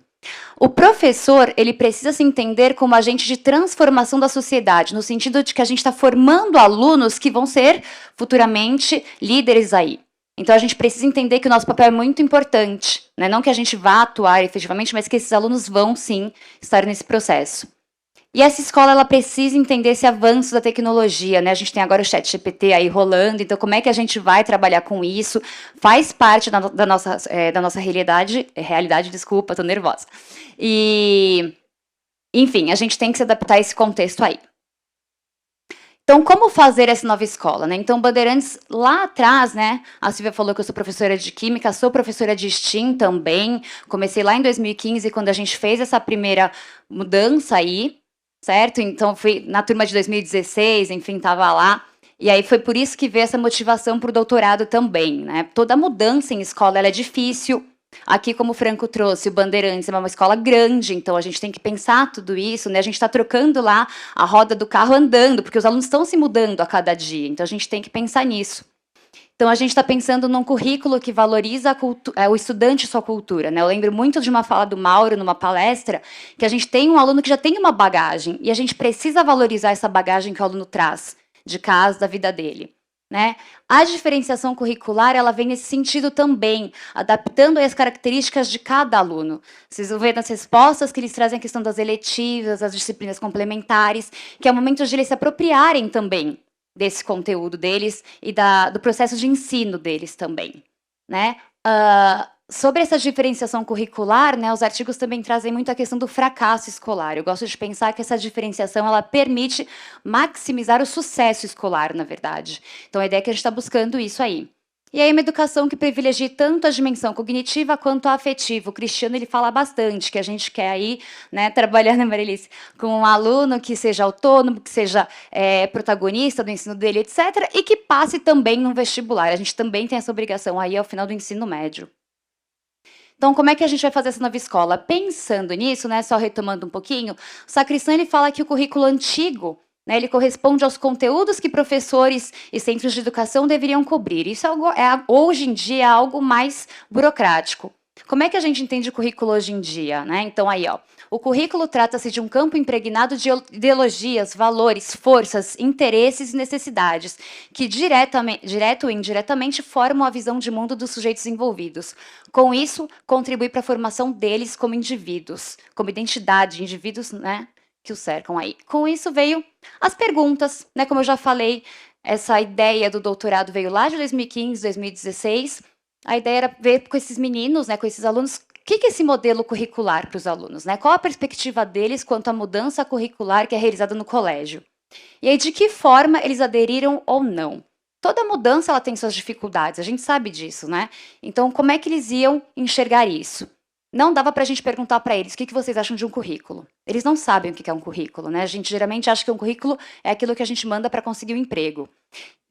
O professor, ele precisa se entender como agente de transformação da sociedade, no sentido de que a gente está formando alunos que vão ser futuramente líderes aí. Então, a gente precisa entender que o nosso papel é muito importante, né? Não que a gente vá atuar efetivamente, mas que esses alunos vão, sim, estar nesse processo. E essa escola, ela precisa entender esse avanço da tecnologia, né? A gente tem agora o ChatGPT aí rolando, então como é que a gente vai trabalhar com isso? Faz parte da nossa realidade, desculpa, tô nervosa. E, enfim, a gente tem que se adaptar a esse contexto aí. Então, como fazer essa nova escola, né? Então, Bandeirantes, lá atrás, né? A Silvia falou que eu sou professora de Química, sou professora de STEAM também. Comecei lá em 2015, quando a gente fez essa primeira mudança aí, certo? Então, fui na turma de 2016, enfim, estava lá. E aí foi por isso que veio essa motivação para o doutorado também, né? Toda mudança em escola ela é difícil. Aqui, como o Franco trouxe, o Bandeirantes é uma escola grande, então a gente tem que pensar tudo isso, né? A gente está trocando lá a roda do carro andando, porque os alunos estão se mudando a cada dia, então a gente tem que pensar nisso. Então, a gente está pensando num currículo que valoriza o estudante e sua cultura, né? Eu lembro muito de uma fala do Mauro, numa palestra, que a gente tem um aluno que já tem uma bagagem, e a gente precisa valorizar essa bagagem que o aluno traz de casa, da vida dele, né? A diferenciação curricular, ela vem nesse sentido também, adaptando as características de cada aluno. Vocês vão ver nas respostas que eles trazem a questão das eletivas, das disciplinas complementares, que é o momento de eles se apropriarem também desse conteúdo deles e do processo de ensino deles também, né? Sobre essa diferenciação curricular, né, os artigos também trazem muito a questão do fracasso escolar. Eu gosto de pensar que essa diferenciação ela permite maximizar o sucesso escolar, na verdade. Então, a ideia é que a gente está buscando isso aí. E aí uma educação que privilegie tanto a dimensão cognitiva quanto a afetiva. O Cristiano ele fala bastante que a gente quer aí, né, trabalhar, né, Marilice, com um aluno que seja autônomo, que seja protagonista do ensino dele, etc., e que passe também no vestibular. A gente também tem essa obrigação aí ao final do ensino médio. Então, como é que a gente vai fazer essa nova escola? Pensando nisso, né, só retomando um pouquinho, o Sacristão ele fala que o currículo antigo, né, ele corresponde aos conteúdos que professores e centros de educação deveriam cobrir. Isso hoje em dia é algo mais burocrático. Como é que a gente entende o currículo hoje em dia? Né? Então, aí, ó, o currículo trata-se de um campo impregnado de ideologias, valores, forças, interesses e necessidades, que direto ou indiretamente formam a visão de mundo dos sujeitos envolvidos. Com isso, contribui para a formação deles como indivíduos, como identidade, indivíduos, né, que os cercam aí. Com isso veio as perguntas, né, como eu já falei, essa ideia do doutorado veio lá de 2015, 2016. A ideia era ver com esses meninos, né, com esses alunos, o que é esse modelo curricular para os alunos, né? Qual a perspectiva deles quanto à mudança curricular que é realizada no colégio? E aí, de que forma eles aderiram ou não? Toda mudança ela tem suas dificuldades, a gente sabe disso, né? Então, como é que eles iam enxergar isso? Não dava para a gente perguntar para eles o que vocês acham de um currículo. Eles não sabem o que é um currículo, né? A gente geralmente acha que um currículo é aquilo que a gente manda para conseguir um emprego.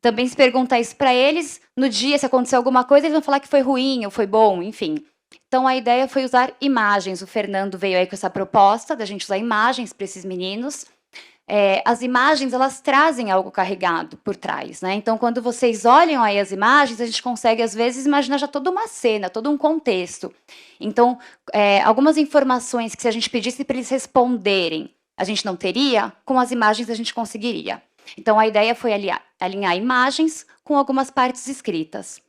Também se perguntar isso para eles, no dia, se acontecer alguma coisa, eles vão falar que foi ruim ou foi bom, enfim. Então, a ideia foi usar imagens. O Fernando veio aí com essa proposta da gente usar imagens para esses meninos. As imagens, elas trazem algo carregado por trás, né? Então, quando vocês olham aí as imagens, a gente consegue, às vezes, imaginar já toda uma cena, todo um contexto. Então, algumas informações que se a gente pedisse para eles responderem, a gente não teria, com as imagens a gente conseguiria. Então, a ideia foi alinhar imagens com algumas partes escritas.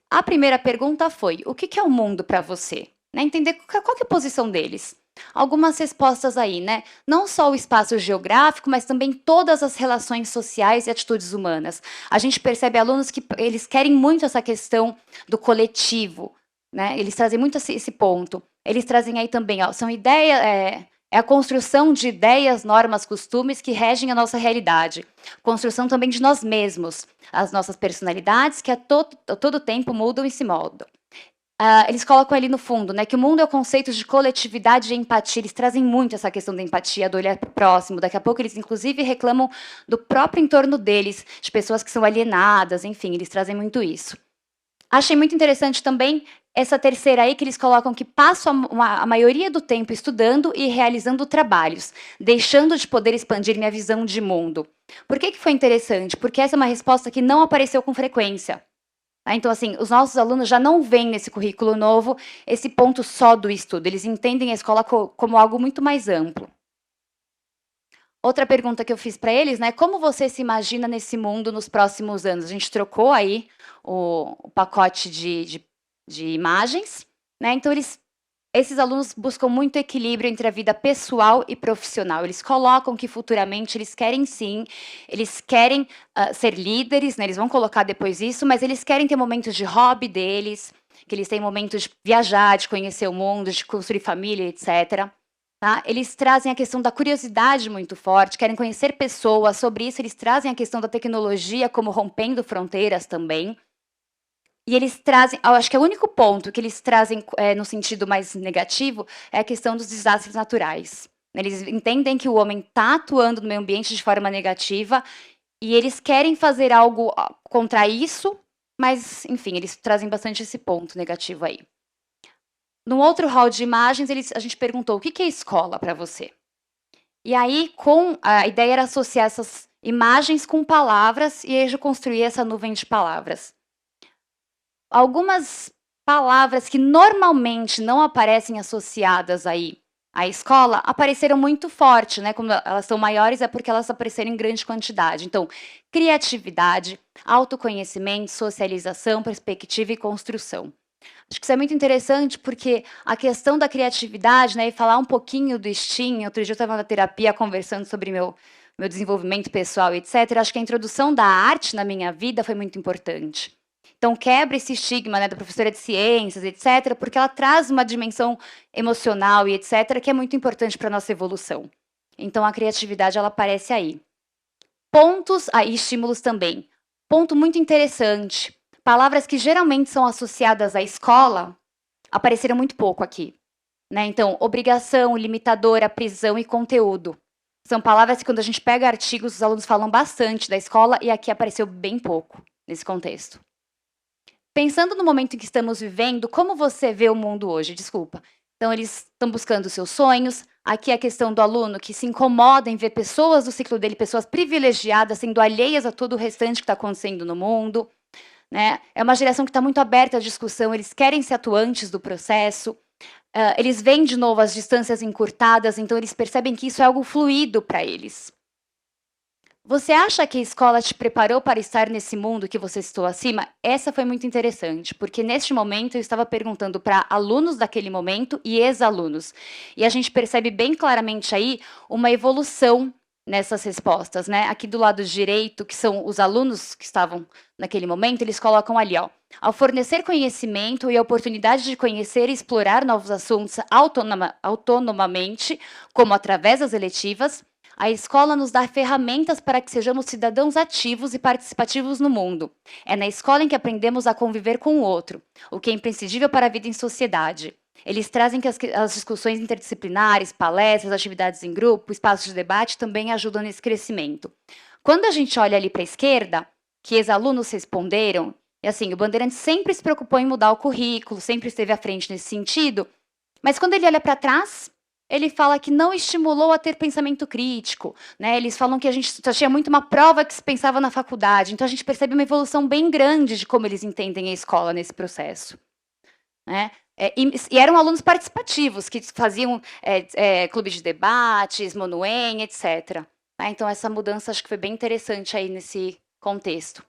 A primeira pergunta foi, o que é o mundo para você? Né? Entender qual que é a posição deles. Algumas respostas aí, né? Não só o espaço geográfico, mas também todas as relações sociais e atitudes humanas. A gente percebe alunos que eles querem muito essa questão do coletivo, né? Eles trazem muito esse ponto. Eles trazem aí também, ó, são ideias... É a construção de ideias, normas, costumes que regem a nossa realidade. Construção também de nós mesmos, as nossas personalidades que a todo tempo mudam e se moldam. Eles colocam ali no fundo, né, que o mundo é o conceito de coletividade e empatia. Eles trazem muito essa questão da empatia, do olhar para o próximo. Daqui a pouco eles, inclusive, reclamam do próprio entorno deles, de pessoas que são alienadas, enfim, eles trazem muito isso. Achei muito interessante também essa terceira aí, que eles colocam que passo a maioria do tempo estudando e realizando trabalhos, deixando de poder expandir minha visão de mundo. Por que foi interessante? Porque essa é uma resposta que não apareceu com frequência. Então, assim, os nossos alunos já não veem nesse currículo novo esse ponto só do estudo. Eles entendem a escola como algo muito mais amplo. Outra pergunta que eu fiz para eles, né? Como você se imagina nesse mundo nos próximos anos? A gente trocou aí o pacote de imagens, né? Então, esses alunos buscam muito equilíbrio entre a vida pessoal e profissional. Eles colocam que futuramente eles querem sim, eles querem ser líderes, né? Eles vão colocar depois isso, mas eles querem ter momentos de hobby deles, que eles têm momentos de viajar, de conhecer o mundo, de construir família, etc. Tá? Eles trazem a questão da curiosidade muito forte, querem conhecer pessoas. Sobre isso, eles trazem a questão da tecnologia como rompendo fronteiras também. E eles trazem, acho que é o único ponto que eles trazem no sentido mais negativo é a questão dos desastres naturais. Eles entendem que o homem está atuando no meio ambiente de forma negativa e eles querem fazer algo contra isso, mas, enfim, eles trazem bastante esse ponto negativo aí. No outro hall de imagens, a gente perguntou o que é escola para você? E aí, a ideia era associar essas imagens com palavras e aí construir essa nuvem de palavras. Algumas palavras que normalmente não aparecem associadas aí à escola apareceram muito forte, né? Como elas são maiores, é porque elas apareceram em grande quantidade. Então, criatividade, autoconhecimento, socialização, perspectiva e construção. Acho que isso é muito interessante porque a questão da criatividade, né, e falar um pouquinho do STEAM, outro dia eu estava na terapia conversando sobre meu desenvolvimento pessoal, etc. Acho que a introdução da arte na minha vida foi muito importante. Então, quebra esse estigma, né, da professora de ciências, etc., porque ela traz uma dimensão emocional e etc., que é muito importante para a nossa evolução. Então, a criatividade, ela aparece aí. Pontos, e estímulos também. Ponto muito interessante. palavras que geralmente são associadas à escola apareceram muito pouco aqui. Né? Então, obrigação, limitadora, prisão e conteúdo. São palavras que, quando a gente pega artigos, os alunos falam bastante da escola e aqui apareceu bem pouco nesse contexto. Pensando no momento em que estamos vivendo, como você vê o mundo hoje? Desculpa. Então, eles estão buscando seus sonhos. Aqui a questão do aluno que se incomoda em ver pessoas do ciclo dele, pessoas privilegiadas, sendo alheias a todo o restante que está acontecendo no mundo. Né? É uma geração que está muito aberta à discussão, eles querem ser atuantes do processo. Eles veem de novo as distâncias encurtadas, então eles percebem que isso é algo fluido para eles. Você acha que a escola te preparou para estar nesse mundo que você citou acima? Essa foi muito interessante, porque neste momento eu estava perguntando para alunos daquele momento e ex-alunos. E a gente percebe bem claramente aí uma evolução nessas respostas, né? Aqui do lado direito, que são os alunos que estavam naquele momento, eles colocam ali, ó, ao fornecer conhecimento e a oportunidade de conhecer e explorar novos assuntos autonomamente, como através das eletivas, a escola nos dá ferramentas para que sejamos cidadãos ativos e participativos no mundo. É na escola em que aprendemos a conviver com o outro, o que é imprescindível para a vida em sociedade. Eles trazem que as discussões interdisciplinares, palestras, atividades em grupo, espaços de debate também ajudam nesse crescimento. Quando a gente olha ali para a esquerda, que ex-alunos responderam, e assim, o Bandeirantes sempre se preocupou em mudar o currículo, sempre esteve à frente nesse sentido, mas quando ele olha para trás, ele fala que não estimulou a ter pensamento crítico, né? Eles falam que a gente só tinha muito uma prova que se pensava na faculdade, então a gente percebe uma evolução bem grande de como eles entendem a escola nesse processo. Né? E eram alunos participativos, que faziam clube de debates, Monuem, etc. Então, essa mudança acho que foi bem interessante aí nesse contexto.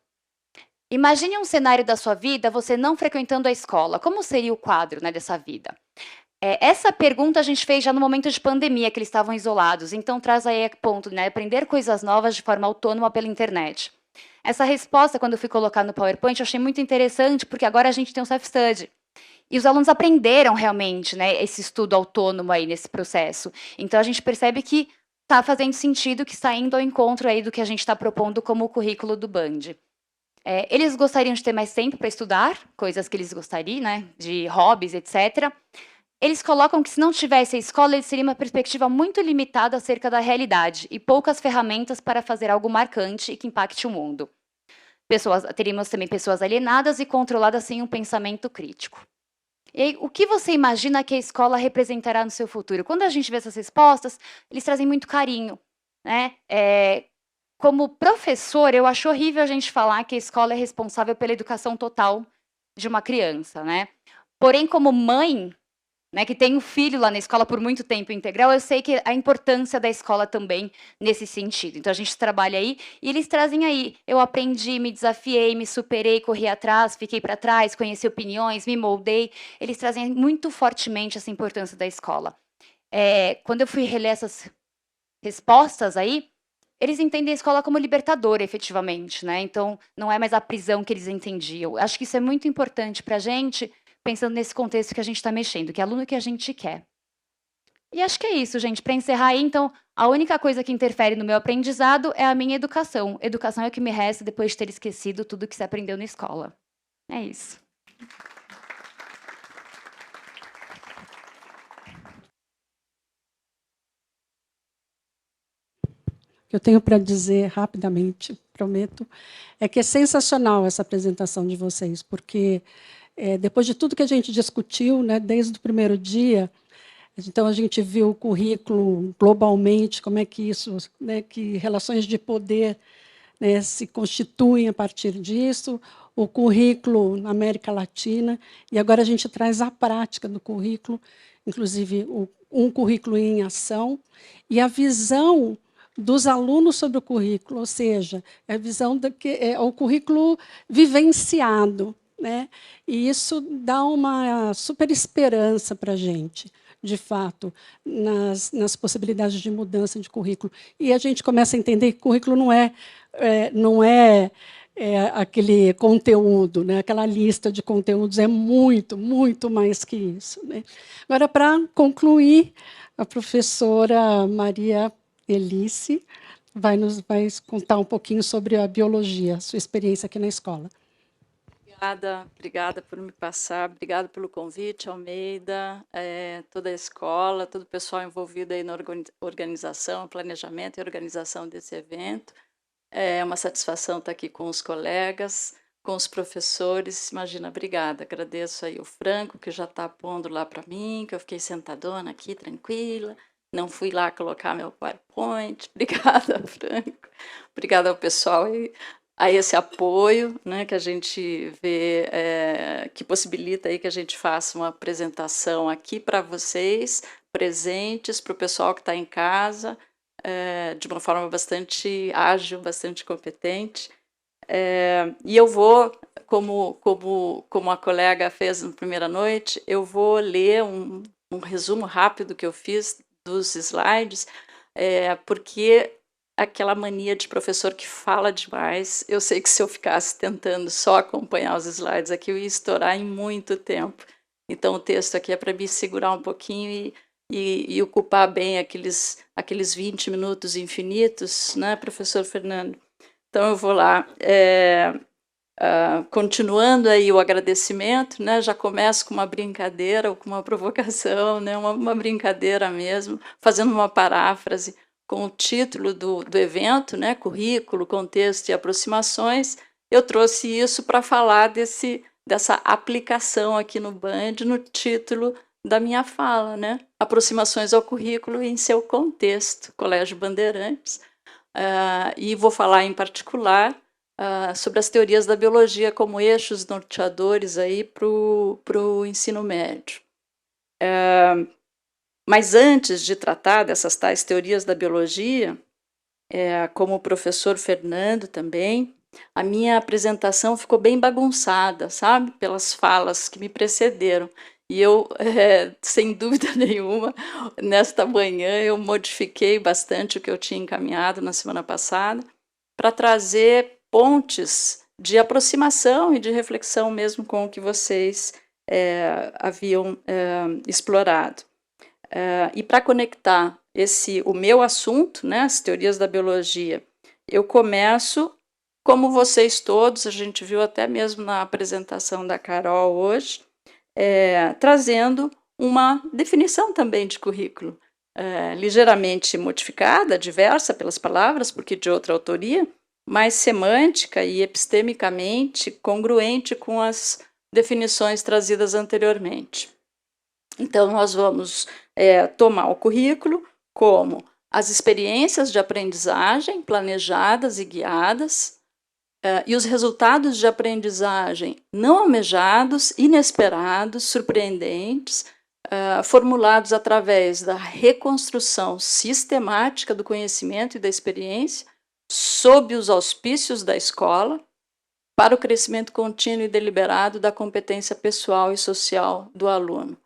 Imagine um cenário da sua vida, você não frequentando a escola. Como seria o quadro, né, dessa vida? Essa pergunta a gente fez já no momento de pandemia, que eles estavam isolados. Então, traz aí a ponto, né, aprender coisas novas de forma autônoma pela internet. Essa resposta, quando eu fui colocar no PowerPoint, eu achei muito interessante, porque agora a gente tem um self-study. E os alunos aprenderam realmente, né, esse estudo autônomo aí nesse processo. Então, a gente percebe que está fazendo sentido, que está indo ao encontro aí do que a gente está propondo como o currículo do Band. Eles gostariam de ter mais tempo para estudar, coisas que eles gostariam, né, de hobbies, etc. Eles colocam que, se não tivesse a escola, eles teriam uma perspectiva muito limitada acerca da realidade e poucas ferramentas para fazer algo marcante e que impacte o mundo. Teríamos também pessoas alienadas e controladas sem um pensamento crítico. E aí, o que você imagina que a escola representará no seu futuro? Quando a gente vê essas respostas, eles trazem muito carinho. Né? Como professor, eu acho horrível a gente falar que a escola é responsável pela educação total de uma criança. Né? Porém, como mãe, né, que tem um filho lá na escola por muito tempo integral, eu sei que a importância da escola também nesse sentido. Então, a gente trabalha aí e eles trazem aí. Eu aprendi, me desafiei, me superei, corri atrás, fiquei para trás, conheci opiniões, me moldei. Eles trazem muito fortemente essa importância da escola. Quando eu fui reler essas respostas aí, eles entendem a escola como libertadora, efetivamente. Né? Então, não é mais a prisão que eles entendiam. Acho que isso é muito importante para a gente, pensando nesse contexto que a gente está mexendo, que é aluno que a gente quer. E acho que é isso, gente. Para encerrar aí, então, a única coisa que interfere no meu aprendizado é a minha educação. Educação é o que me resta depois de ter esquecido tudo que se aprendeu na escola. É isso. O que eu tenho para dizer rapidamente, prometo, é que é sensacional essa apresentação de vocês, porque depois de tudo que a gente discutiu, né, desde o primeiro dia, então a gente viu o currículo globalmente, como é que isso, né, que relações de poder, né, se constituem a partir disso, o currículo na América Latina, e agora a gente traz a prática do currículo, inclusive um currículo em ação, e a visão dos alunos sobre o currículo, ou seja, a visão que é o currículo vivenciado. Né? E isso dá uma super esperança para a gente, de fato, nas possibilidades de mudança de currículo. E a gente começa a entender que o currículo não é aquele conteúdo, né? Aquela lista de conteúdos, é muito, muito mais que isso. Né? Agora, para concluir, a professora Maria Elice vai contar um pouquinho sobre a biologia, sua experiência aqui na escola. Obrigada por me passar, obrigada pelo convite, Almeida, toda a escola, todo o pessoal envolvido aí na organização, planejamento e organização desse evento. É uma satisfação estar aqui com os colegas, com os professores. Imagina, obrigada. Agradeço aí o Franco, que já está pondo lá para mim, que eu fiquei sentadona aqui, tranquila. Não fui lá colocar meu PowerPoint. Obrigada, Franco. Obrigada ao pessoal aí, a esse apoio, né, que a gente vê, que possibilita aí que a gente faça uma apresentação aqui para vocês, presentes, para o pessoal que está em casa, de uma forma bastante ágil, bastante competente. E eu vou, como a colega fez na primeira noite, eu vou ler um resumo rápido que eu fiz dos slides, porque aquela mania de professor que fala demais, eu sei que se eu ficasse tentando só acompanhar os slides aqui, eu ia estourar em muito tempo. Então, o texto aqui é para me segurar um pouquinho e ocupar bem aqueles 20 minutos infinitos, né, professor Fernando? Então, eu vou lá. Continuando aí o agradecimento, né, já começo com uma brincadeira ou com uma provocação, né, uma brincadeira mesmo, fazendo uma paráfrase com o título do evento, né, currículo, contexto e aproximações. Eu trouxe isso para falar dessa aplicação aqui no Band, no título da minha fala, né, aproximações ao currículo em seu contexto, Colégio Bandeirantes, e vou falar em particular sobre as teorias da biologia como eixos norteadores aí para o ensino médio. Mas antes de tratar dessas tais teorias da biologia, como o professor Fernando também, a minha apresentação ficou bem bagunçada, sabe? Pelas falas que me precederam. E eu, sem dúvida nenhuma, nesta manhã eu modifiquei bastante o que eu tinha encaminhado na semana passada para trazer pontes de aproximação e de reflexão mesmo com o que vocês haviam explorado. E para conectar o meu assunto, né, as teorias da biologia, eu começo, como vocês todos, a gente viu até mesmo na apresentação da Carol hoje, trazendo uma definição também de currículo, ligeiramente modificada, diversa pelas palavras, porque de outra autoria, mais semântica e epistemicamente congruente com as definições trazidas anteriormente. Então, nós vamos tomar o currículo como as experiências de aprendizagem planejadas e guiadas, e os resultados de aprendizagem não almejados, inesperados, surpreendentes, formulados através da reconstrução sistemática do conhecimento e da experiência, sob os auspícios da escola, para o crescimento contínuo e deliberado da competência pessoal e social do aluno.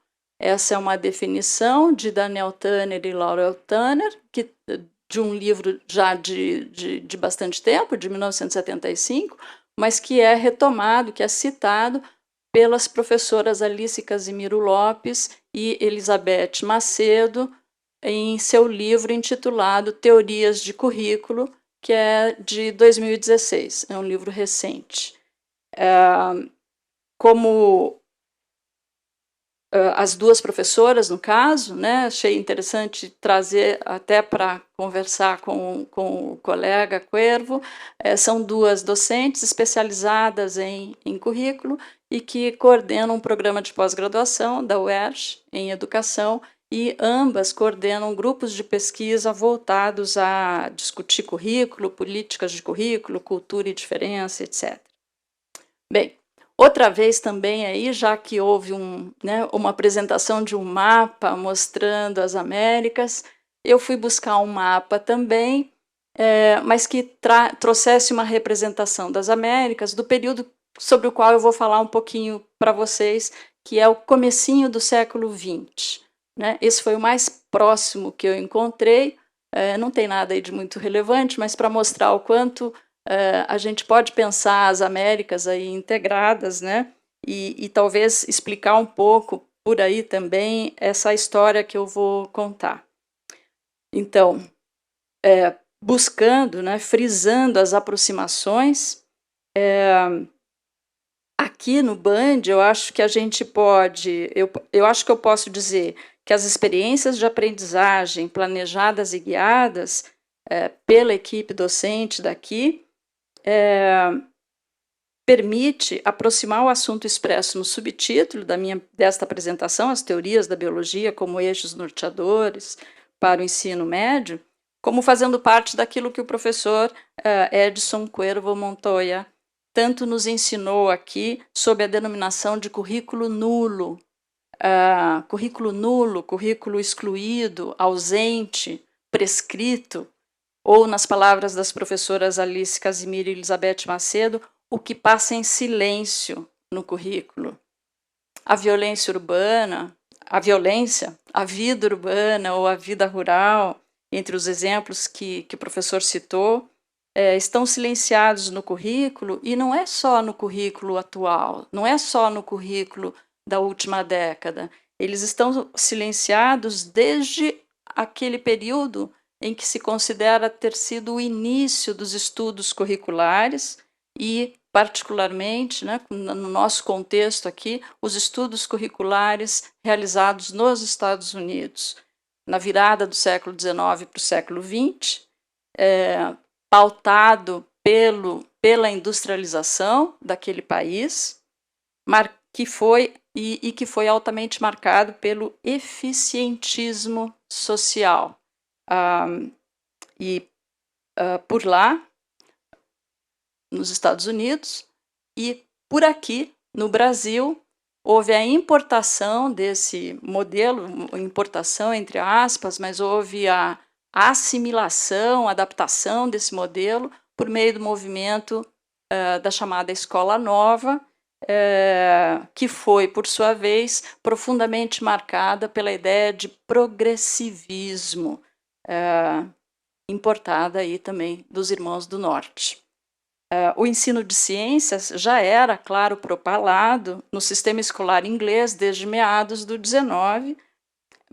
Essa é uma definição de Daniel Tanner e Laurel Tanner, de um livro já de bastante tempo, de 1975, mas que é retomado, que é citado pelas professoras Alice Casimiro Lopes e Elizabeth Macedo em seu livro intitulado Teorias de Currículo, que é de 2016, é um livro recente. Como as duas professoras, no caso, né, achei interessante trazer até para conversar com o colega Cuervo, são duas docentes especializadas em currículo e que coordenam um programa de pós-graduação da UERJ em educação, e ambas coordenam grupos de pesquisa voltados a discutir currículo, políticas de currículo, cultura e diferença, etc. Bem, outra vez também aí, já que houve uma apresentação de um mapa mostrando as Américas, eu fui buscar um mapa também, mas que trouxesse uma representação das Américas do período sobre o qual eu vou falar um pouquinho para vocês, que é o comecinho do século XX. Né? Esse foi o mais próximo que eu encontrei, não tem nada aí de muito relevante, mas para mostrar o quanto a gente pode pensar as Américas aí integradas, né? E talvez explicar um pouco por aí também essa história que eu vou contar. Então, buscando, né, frisando as aproximações, aqui no Band, eu acho que a gente pode, eu acho que eu posso dizer que as experiências de aprendizagem planejadas e guiadas pela equipe docente daqui permite aproximar o assunto expresso no subtítulo desta apresentação, as teorias da biologia como eixos norteadores para o ensino médio, como fazendo parte daquilo que o professor Edson Cuervo Montoya tanto nos ensinou aqui sob a denominação de currículo nulo. Currículo excluído, ausente, prescrito, ou, nas palavras das professoras Alice Casimiro e Elizabeth Macedo, o que passa em silêncio no currículo. A violência urbana, a vida urbana ou a vida rural, entre os exemplos que o professor citou, estão silenciados no currículo, e não é só no currículo atual, não é só no currículo da última década. Eles estão silenciados desde aquele período em que se considera ter sido o início dos estudos curriculares e, particularmente, né, no nosso contexto aqui, os estudos curriculares realizados nos Estados Unidos, na virada do século XIX para o século XX, pautado pela industrialização daquele país, que foi altamente marcado pelo eficientismo social. Por lá, nos Estados Unidos, e por aqui, no Brasil, houve a importação desse modelo, importação entre aspas, mas houve a assimilação, adaptação desse modelo por meio do movimento da chamada Escola Nova, que foi, por sua vez, profundamente marcada pela ideia de progressivismo, importada aí também dos Irmãos do Norte. O ensino de ciências já era, claro, propalado no sistema escolar inglês desde meados do XIX,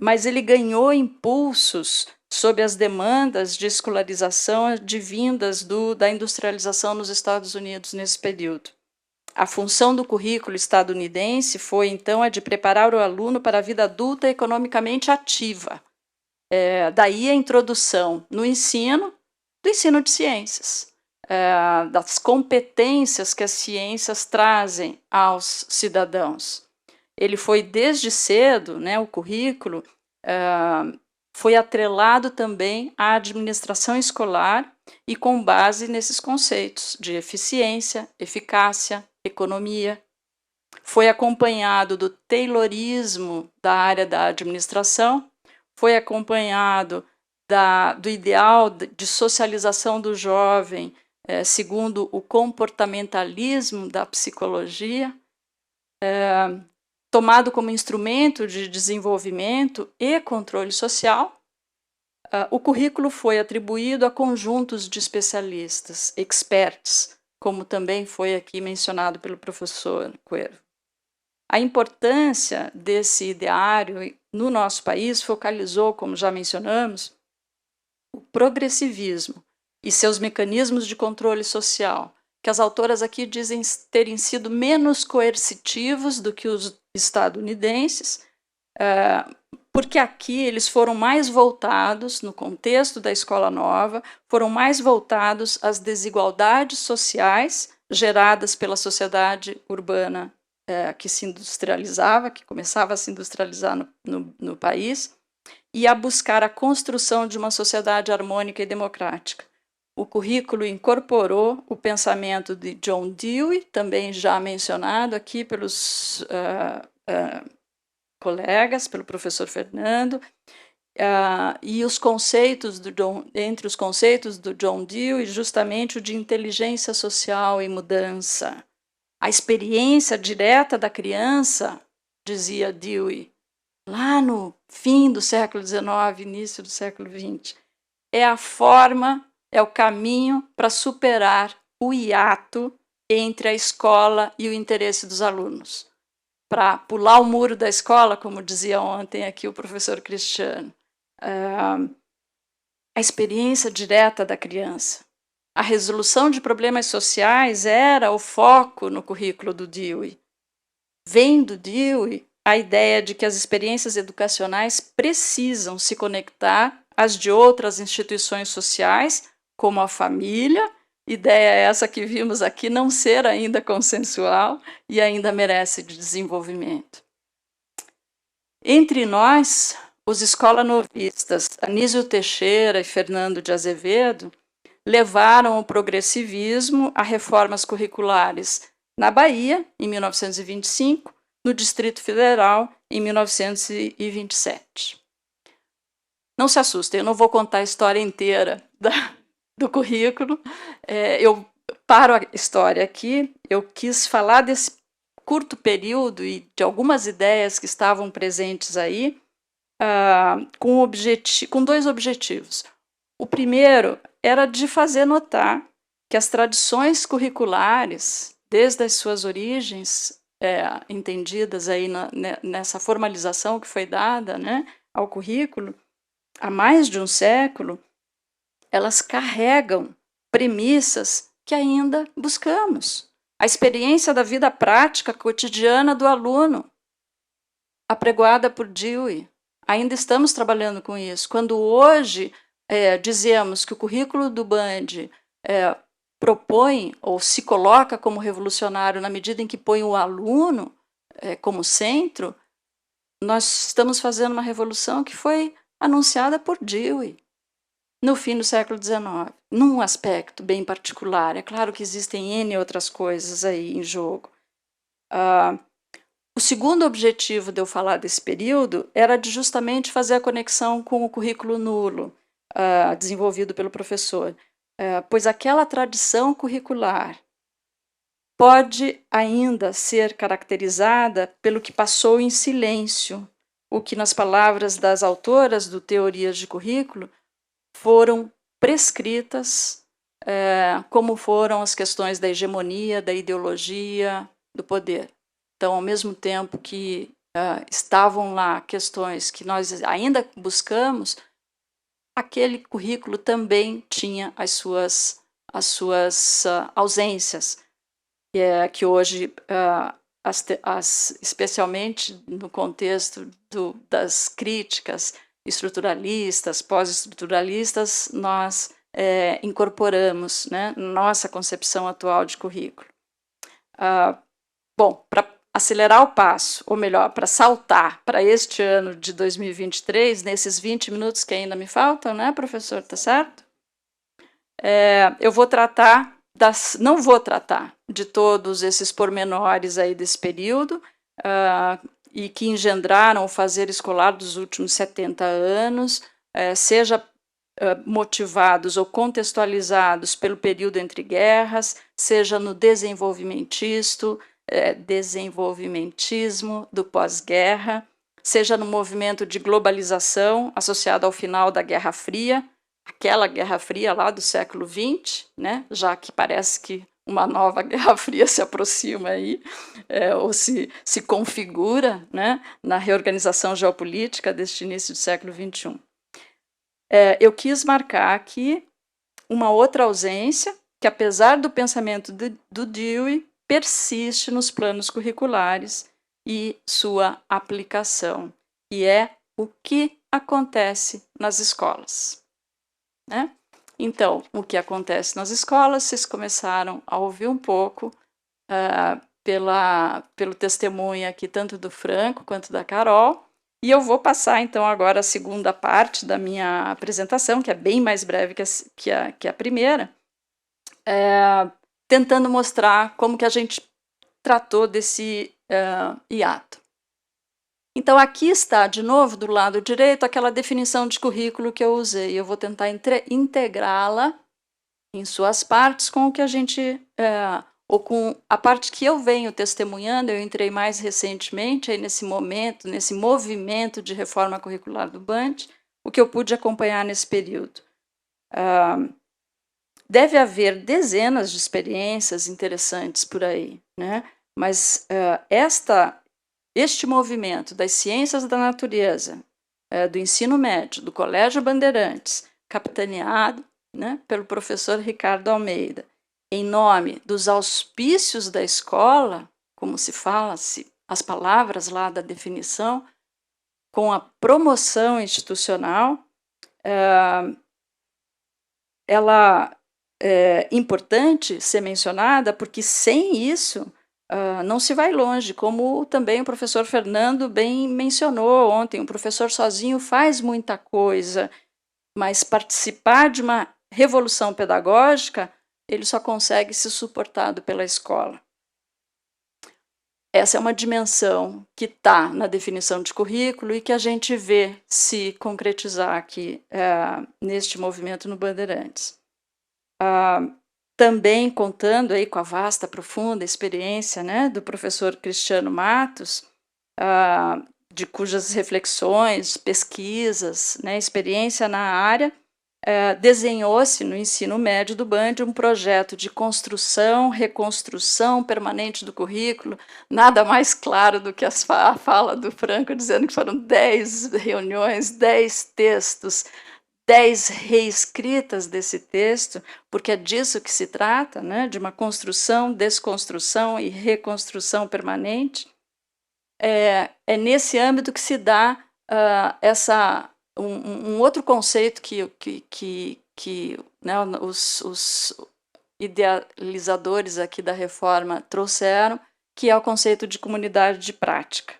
mas ele ganhou impulsos sob as demandas de escolarização advindas da industrialização nos Estados Unidos nesse período. A função do currículo estadunidense foi, então, a de preparar o aluno para a vida adulta economicamente ativa. Daí a introdução no ensino, do ensino de ciências, das competências que as ciências trazem aos cidadãos. Ele foi desde cedo, né, o currículo foi atrelado também à administração escolar e com base nesses conceitos de eficiência, eficácia, economia. Foi acompanhado do taylorismo da área da administração, foi acompanhado do ideal de socialização do jovem, segundo o comportamentalismo da psicologia, tomado como instrumento de desenvolvimento e controle social. O currículo foi atribuído a conjuntos de especialistas, experts, como também foi aqui mencionado pelo professor Cuervo. A importância desse ideário no nosso país focalizou, como já mencionamos, o progressivismo e seus mecanismos de controle social, que as autoras aqui dizem terem sido menos coercitivos do que os estadunidenses, porque aqui eles foram mais voltados, no contexto da Escola Nova, foram mais voltados às desigualdades sociais geradas pela sociedade urbana que se industrializava, que começava a se industrializar no país, e a buscar a construção de uma sociedade harmônica e democrática. O currículo incorporou o pensamento de John Dewey, também já mencionado aqui pelos colegas, pelo professor Fernando, e os conceitos entre os conceitos do John Dewey, justamente o de inteligência social e mudança. A experiência direta da criança, dizia Dewey, lá no fim do século XIX, início do século XX, é a forma, é o caminho para superar o hiato entre a escola e o interesse dos alunos. Para pular o muro da escola, como dizia ontem aqui o professor Cristiano. A experiência direta da criança, a resolução de problemas sociais era o foco no currículo do Dewey. Vem do Dewey a ideia de que as experiências educacionais precisam se conectar às de outras instituições sociais, como a família, ideia essa que vimos aqui não ser ainda consensual e ainda merece de desenvolvimento. Entre nós, os escolanovistas Anísio Teixeira e Fernando de Azevedo levaram o progressivismo a reformas curriculares na Bahia, em 1925, no Distrito Federal, em 1927. Não se assustem, eu não vou contar a história inteira do currículo. Eu paro a história aqui. Eu quis falar desse curto período e de algumas ideias que estavam presentes aí, com dois objetivos. O primeiro era de fazer notar que as tradições curriculares, desde as suas origens, entendidas aí nessa formalização que foi dada, né, ao currículo, há mais de um século, elas carregam premissas que ainda buscamos. A experiência da vida prática cotidiana do aluno, apregoada por Dewey. Ainda estamos trabalhando com isso. Quando hoje dizemos que o currículo do Band propõe ou se coloca como revolucionário na medida em que põe o aluno como centro, nós estamos fazendo uma revolução que foi anunciada por Dewey no fim do século XIX, num aspecto bem particular. É claro que existem N outras coisas aí em jogo. O segundo objetivo de eu falar desse período era de justamente fazer a conexão com o currículo nulo, desenvolvido pelo professor, pois aquela tradição curricular pode ainda ser caracterizada pelo que passou em silêncio, o que, nas palavras das autoras do Teorias de Currículo, foram prescritas, como foram as questões da hegemonia, da ideologia, do poder. Então, ao mesmo tempo que estavam lá questões que nós ainda buscamos, aquele currículo também tinha as suas ausências, que hoje, especialmente no contexto das críticas estruturalistas, pós-estruturalistas, nós incorporamos, né, nossa concepção atual de currículo. Bom, para acelerar o passo, ou melhor, para saltar para este ano de 2023, nesses 20 minutos que ainda me faltam, né, professor, tá certo? Eu vou tratar não vou tratar de todos esses pormenores aí desse período, e que engendraram o fazer escolar dos últimos 70 anos, seja motivados ou contextualizados pelo período entre guerras, seja no desenvolvimentismo do pós-guerra, seja no movimento de globalização associado ao final da Guerra Fria, aquela Guerra Fria lá do século XX, né, já que parece que uma nova Guerra Fria se aproxima aí, ou se configura, né, na reorganização geopolítica deste início do século XXI. Eu quis marcar aqui uma outra ausência, que apesar do pensamento do Dewey, persiste nos planos curriculares e sua aplicação, e é o que acontece nas escolas, né? Então, o que acontece nas escolas, vocês começaram a ouvir um pouco pelo testemunho aqui, tanto do Franco quanto da Carol, e eu vou passar, então, agora a segunda parte da minha apresentação, que é bem mais breve que a primeira, tentando mostrar como que a gente tratou desse hiato. Então, aqui está, de novo, do lado direito, aquela definição de currículo que eu usei. Eu vou tentar integrá-la em suas partes com o que a gente, ou com a parte que eu venho testemunhando. Eu entrei mais recentemente aí nesse momento, nesse movimento de reforma curricular do Band, o que eu pude acompanhar nesse período. Deve haver dezenas de experiências interessantes por aí, né? Mas este movimento das ciências da natureza, do ensino médio, do Colégio Bandeirantes, capitaneado né, pelo professor Ricardo Almeida, em nome dos auspícios da escola, como se fala, as palavras lá da definição, com a promoção institucional, ela é importante ser mencionada, porque sem isso não se vai longe, como também o professor Fernando bem mencionou ontem. O professor sozinho faz muita coisa, mas participar de uma revolução pedagógica, ele só consegue se suportado pela escola. Essa é uma dimensão que está na definição de currículo e que a gente vê se concretizar aqui neste movimento no Bandeirantes. Também contando aí com a vasta, profunda experiência, né, do professor Cristiano Matos, de cujas reflexões, pesquisas, né, experiência na área, desenhou-se no ensino médio do Band um projeto de construção, reconstrução permanente do currículo, nada mais claro do que a fala do Franco dizendo que foram 10 reuniões, 10 textos, 10 reescritas desse texto, porque é disso que se trata, né, de uma construção, desconstrução e reconstrução permanente. É nesse âmbito que se dá um outro conceito que né, os idealizadores aqui da reforma trouxeram, que é o conceito de comunidade de prática.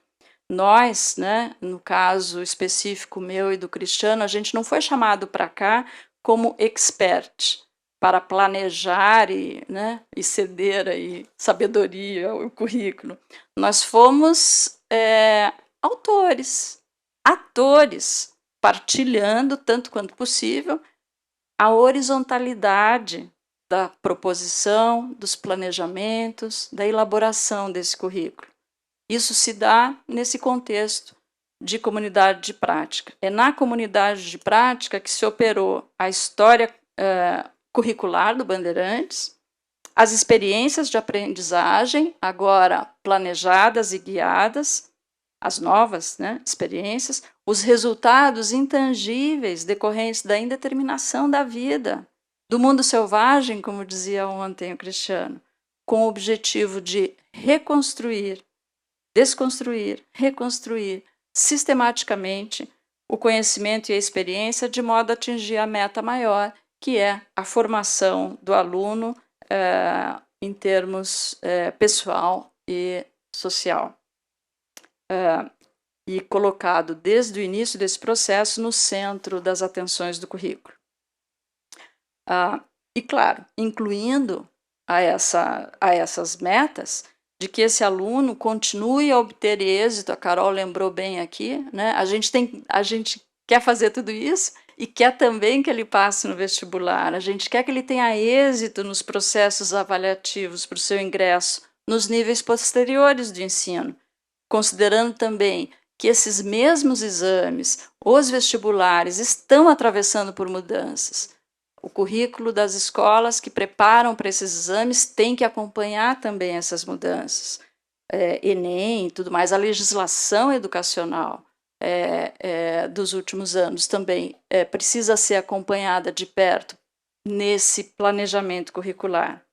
Nós, né, no caso específico meu e do Cristiano, a gente não foi chamado para cá como expert, para planejar e ceder aí sabedoria ao currículo. Nós fomos autores, atores, partilhando, tanto quanto possível, a horizontalidade da proposição, dos planejamentos, da elaboração desse currículo. Isso se dá nesse contexto de comunidade de prática. É na comunidade de prática que se operou a história curricular do Bandeirantes, as experiências de aprendizagem, agora planejadas e guiadas, as novas, né, experiências, os resultados intangíveis decorrentes da indeterminação da vida, do mundo selvagem, como dizia ontem o Cristiano, com o objetivo de reconstruir, desconstruir, reconstruir sistematicamente o conhecimento e a experiência de modo a atingir a meta maior, que é a formação do aluno em termos pessoal e social. E colocado desde o início desse processo no centro das atenções do currículo. E, claro, incluindo a essas metas, de que esse aluno continue a obter êxito, a Carol lembrou bem aqui, né? A gente quer fazer tudo isso e quer também que ele passe no vestibular, a gente quer que ele tenha êxito nos processos avaliativos para o seu ingresso nos níveis posteriores do ensino, considerando também que esses mesmos exames, os vestibulares, estão atravessando por mudanças. O currículo das escolas que preparam para esses exames tem que acompanhar também essas mudanças. Enem e tudo mais, a legislação educacional dos últimos anos também precisa ser acompanhada de perto nesse planejamento curricular.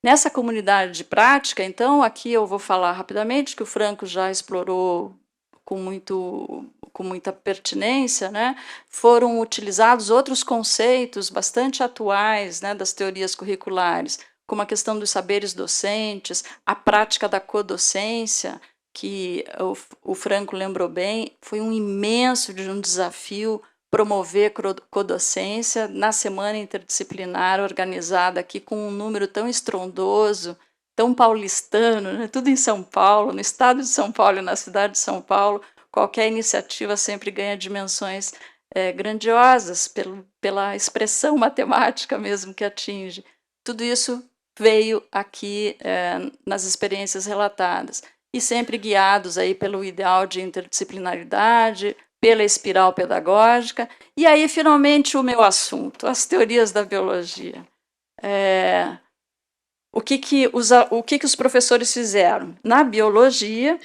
Nessa comunidade de prática, então, aqui eu vou falar rapidamente, que o Franco já explorou com muita pertinência, né? Foram utilizados outros conceitos bastante atuais, né, das teorias curriculares, como a questão dos saberes docentes, a prática da codocência, que o Franco lembrou bem, foi um imenso desafio promover codocência na Semana Interdisciplinar, organizada aqui com um número tão estrondoso, tão paulistano, né? Tudo em São Paulo, no estado de São Paulo e na cidade de São Paulo. Qualquer iniciativa sempre ganha dimensões grandiosas pela expressão matemática mesmo que atinge. Tudo isso veio aqui nas experiências relatadas, e sempre guiados aí pelo ideal de interdisciplinaridade, pela espiral pedagógica. E aí, finalmente, o meu assunto, as teorias da biologia. O que os professores fizeram? Na biologia,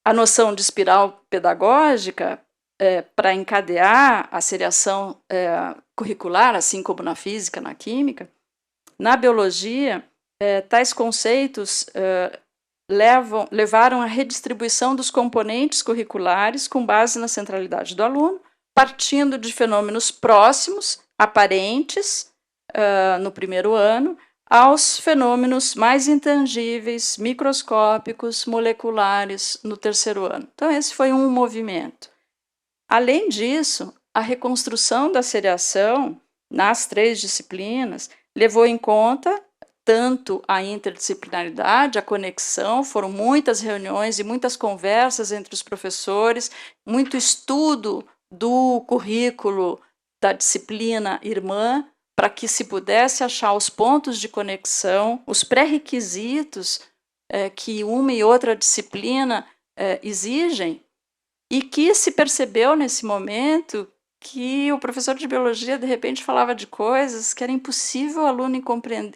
a noção de espiral pedagógica para encadear a seriação curricular, assim como na física, na química, na biologia, tais conceitos levaram à redistribuição dos componentes curriculares com base na centralidade do aluno, partindo de fenômenos próximos, aparentes, no primeiro ano, aos fenômenos mais intangíveis, microscópicos, moleculares, no terceiro ano. Então, esse foi um movimento. Além disso, a reconstrução da seriação nas 3 disciplinas levou em conta tanto a interdisciplinaridade, a conexão, foram muitas reuniões e muitas conversas entre os professores, muito estudo do currículo da disciplina irmã, para que se pudesse achar os pontos de conexão, os pré-requisitos que uma e outra disciplina exigem, e que se percebeu nesse momento que o professor de biologia, de repente, falava de coisas que era impossível o aluno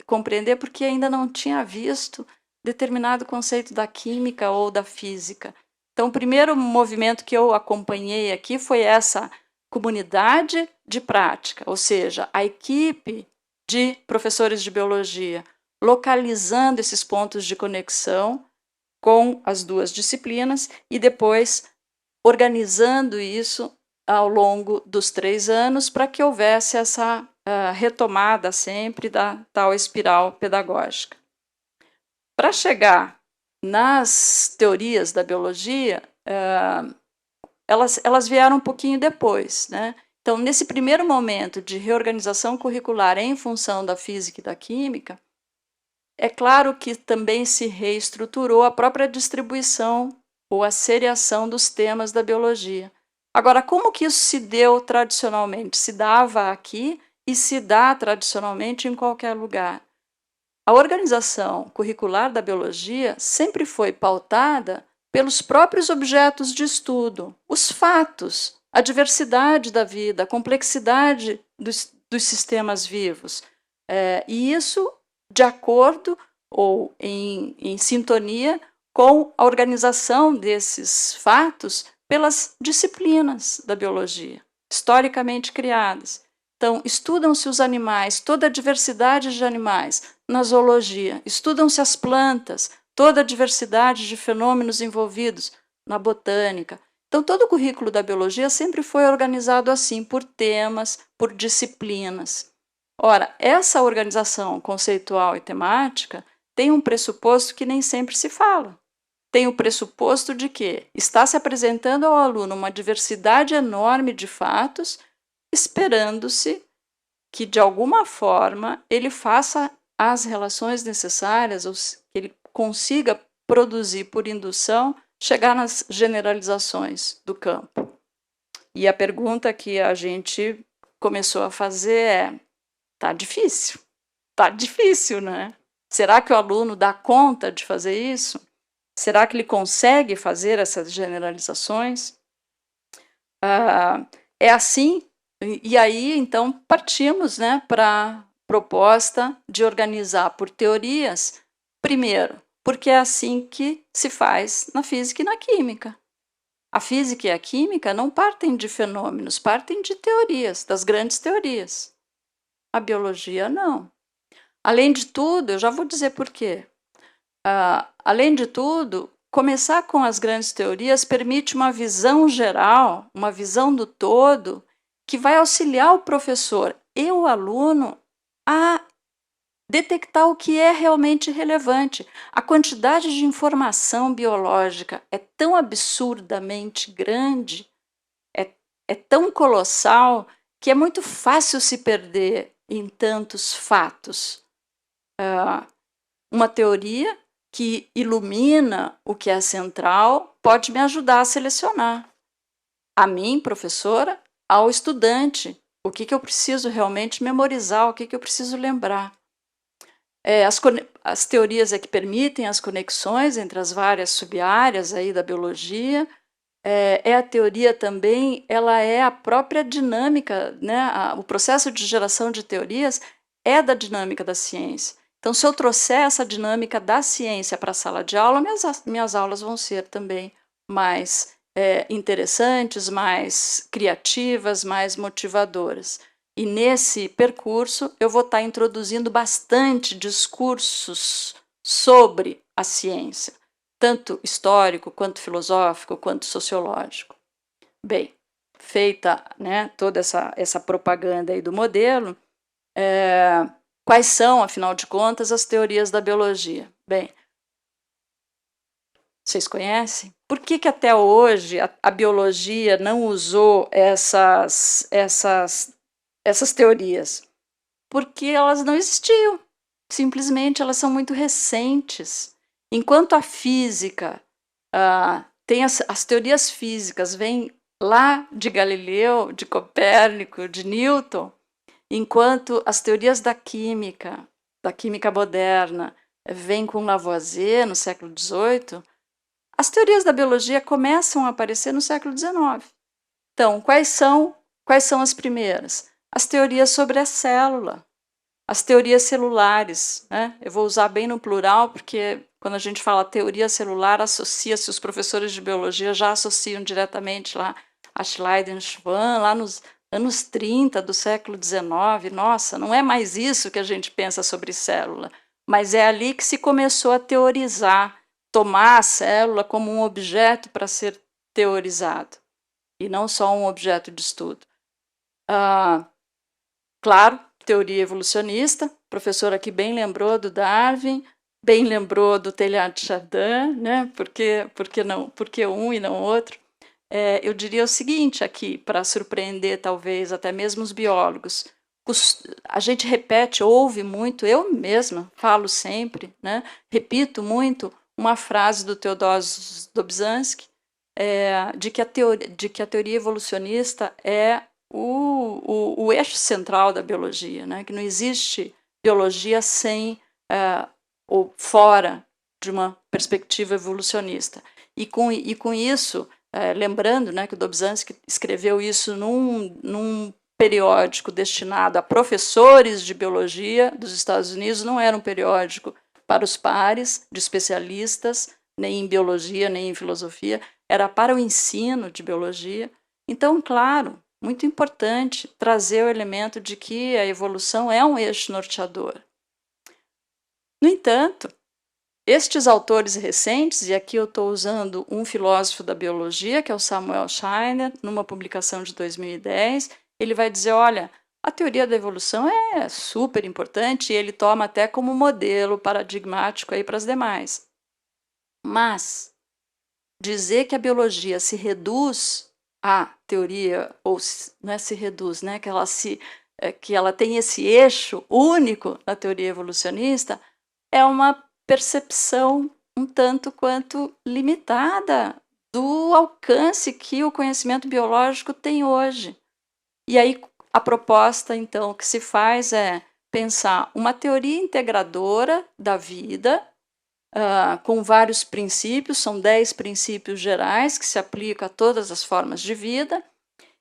compreender porque ainda não tinha visto determinado conceito da química ou da física. Então, o primeiro movimento que eu acompanhei aqui foi essa comunidade de prática, ou seja, a equipe de professores de biologia localizando esses pontos de conexão com as 2 disciplinas e depois organizando isso ao longo dos 3 anos para que houvesse essa retomada sempre da tal espiral pedagógica. Para chegar nas teorias da biologia, elas vieram um pouquinho depois, né? Então, nesse primeiro momento de reorganização curricular em função da física e da química, é claro que também se reestruturou a própria distribuição ou a seriação dos temas da biologia. Agora, como que isso se deu tradicionalmente? Se dava aqui e se dá tradicionalmente em qualquer lugar. A organização curricular da biologia sempre foi pautada pelos próprios objetos de estudo, os fatos, a diversidade da vida, a complexidade dos sistemas vivos. E isso de acordo ou em sintonia com a organização desses fatos pelas disciplinas da biologia, historicamente criadas. Então, estudam-se os animais, toda a diversidade de animais na zoologia, estudam-se as plantas, toda a diversidade de fenômenos envolvidos na botânica. Então, todo o currículo da biologia sempre foi organizado assim, por temas, por disciplinas. Ora, essa organização conceitual e temática tem um pressuposto que nem sempre se fala. Tem o pressuposto de que está se apresentando ao aluno uma diversidade enorme de fatos, esperando-se que, de alguma forma, ele faça as relações necessárias, ou que ele consiga produzir por indução, chegar nas generalizações do campo. E a pergunta que a gente começou a fazer é: tá difícil, né? Será que o aluno dá conta de fazer isso? Será que ele consegue fazer essas generalizações? É assim, e aí, então, partimos, né, para a proposta de organizar por teorias, primeiro, porque é assim que se faz na física e na química. A física e a química não partem de fenômenos, partem de teorias, das grandes teorias. A biologia, não. Além de tudo, eu já vou dizer por quê. Além de tudo, começar com as grandes teorias permite uma visão geral, uma visão do todo, que vai auxiliar o professor e o aluno a detectar o que é realmente relevante. A quantidade de informação biológica é tão absurdamente grande, é tão colossal, que é muito fácil se perder em tantos fatos. Uma teoria que ilumina o que é central pode me ajudar a selecionar. A mim, professora, ao estudante, o que eu preciso realmente memorizar, o que eu preciso lembrar. As teorias é que permitem as conexões entre as várias sub-áreas aí da biologia. A teoria também, ela é a própria dinâmica, né? O processo de geração de teorias é da dinâmica da ciência. Então, se eu trouxer essa dinâmica da ciência para a sala de aula, minhas aulas vão ser também mais interessantes, mais criativas, mais motivadoras. E nesse percurso eu vou estar introduzindo bastante discursos sobre a ciência, tanto histórico, quanto filosófico, quanto sociológico. Bem, feita, né, toda essa propaganda aí do modelo, quais são, afinal de contas, as teorias da biologia? Bem, vocês conhecem? Por que até hoje a biologia não usou essas teorias? Porque elas não existiam. Simplesmente elas são muito recentes. Enquanto a física tem as teorias físicas vêm lá de Galileu, de Copérnico, de Newton, enquanto as teorias da química moderna, vêm com Lavoisier no século XVIII, as teorias da biologia começam a aparecer no século XIX. Então, quais são as primeiras? As teorias sobre a célula, as teorias celulares, né? Eu vou usar bem no plural, porque quando a gente fala teoria celular, associa-se, os professores de biologia já associam diretamente lá a Schleiden Schwann, lá nos anos 30 do século XIX. Nossa, não é mais isso que a gente pensa sobre célula, mas é ali que se começou a teorizar, tomar a célula como um objeto para ser teorizado, e não só um objeto de estudo. Claro, teoria evolucionista, o professor aqui bem lembrou do Darwin, bem lembrou do Teilhard de Chardin, né? Por que um e não outro? Eu diria o seguinte aqui, para surpreender talvez até mesmo os biólogos. A gente repete, ouve muito, eu mesma falo sempre, né? Repito muito uma frase do Theodosius Dobzhansky, de que a teoria evolucionista é o eixo central da biologia, né? Que não existe biologia sem ou fora de uma perspectiva evolucionista. E com isso, lembrando, né, que o Dobzhansky escreveu isso num periódico destinado a professores de biologia dos Estados Unidos, não era um periódico para os pares de especialistas, nem em biologia, nem em filosofia, era para o ensino de biologia. Então, claro, muito importante trazer o elemento de que a evolução é um eixo norteador. No entanto, estes autores recentes, e aqui eu estou usando um filósofo da biologia, que é o Samuel Scheiner, numa publicação de 2010, ele vai dizer, olha, a teoria da evolução é super importante e ele toma até como modelo paradigmático aí para as demais. Mas dizer que a biologia se reduz à teoria, ou não é se reduz, né, que ela tem esse eixo único na teoria evolucionista, é uma percepção um tanto quanto limitada do alcance que o conhecimento biológico tem hoje. E aí a proposta, então, que se faz é pensar uma teoria integradora da vida, com vários princípios, são 10 princípios gerais que se aplicam a todas as formas de vida,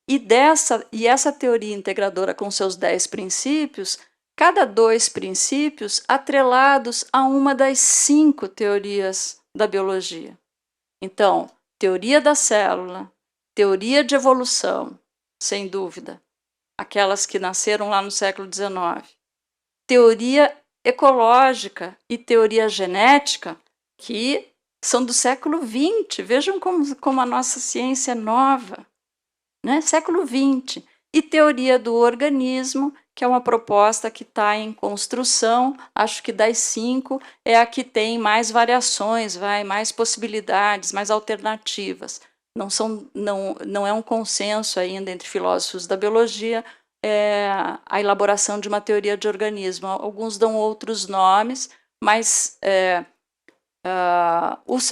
e essa teoria integradora com seus 10 princípios, cada 2 princípios atrelados a uma das 5 teorias da biologia. Então, teoria da célula, teoria de evolução, sem dúvida, aquelas que nasceram lá no século XIX, teoria ecológica e teoria genética, que são do século XX. Vejam como a nossa ciência é nova, né? Século XX. E teoria do organismo, que é uma proposta que está em construção, acho que das 5 é a que tem mais variações, mais possibilidades, mais alternativas. Não é um consenso ainda entre filósofos da biologia a elaboração de uma teoria de organismo. Alguns dão outros nomes, mas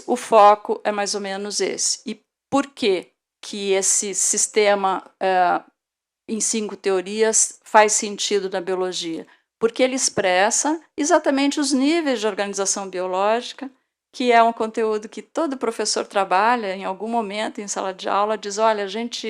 o foco é mais ou menos esse. E por que esse sistema em 5 teorias faz sentido na biologia? Porque ele expressa exatamente os níveis de organização biológica, que é um conteúdo que todo professor trabalha em algum momento em sala de aula, diz, olha,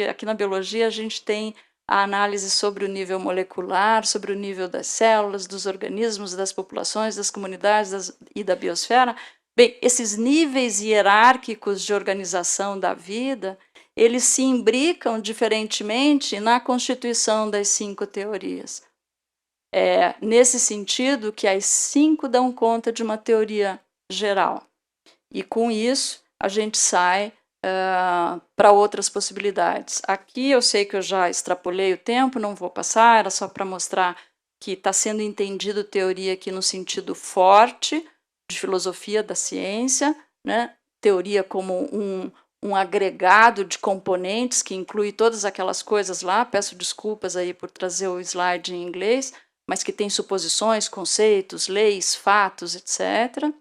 aqui na biologia a gente tem a análise sobre o nível molecular, sobre o nível das células, dos organismos, das populações, das comunidades e da biosfera, Bem, esses níveis hierárquicos de organização da vida, eles se imbricam diferentemente na constituição das 5 teorias. É nesse sentido que as 5 dão conta de uma teoria geral. E com isso, a gente sai para outras possibilidades. Aqui eu sei que eu já extrapolei o tempo, não vou passar, era só para mostrar que está sendo entendido teoria aqui no sentido forte de filosofia da ciência, né? Teoria como um agregado de componentes que inclui todas aquelas coisas lá, peço desculpas aí por trazer o slide em inglês, mas que tem suposições, conceitos, leis, fatos, etc.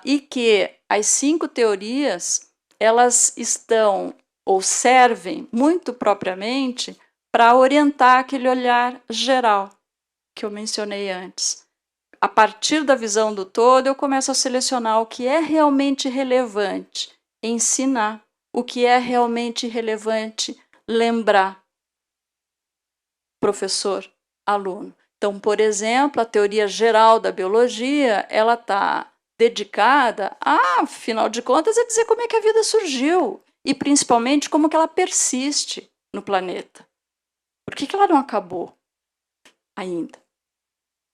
E que as 5 teorias, elas estão ou servem muito propriamente para orientar aquele olhar geral que eu mencionei antes. A partir da visão do todo, eu começo a selecionar o que é realmente relevante, ensinar, o que é realmente relevante, lembrar, professor, aluno. Então, por exemplo, a teoria geral da biologia, ela está dedicada a, afinal de contas, a dizer como é que a vida surgiu e, principalmente, como que ela persiste no planeta. Por que ela não acabou ainda?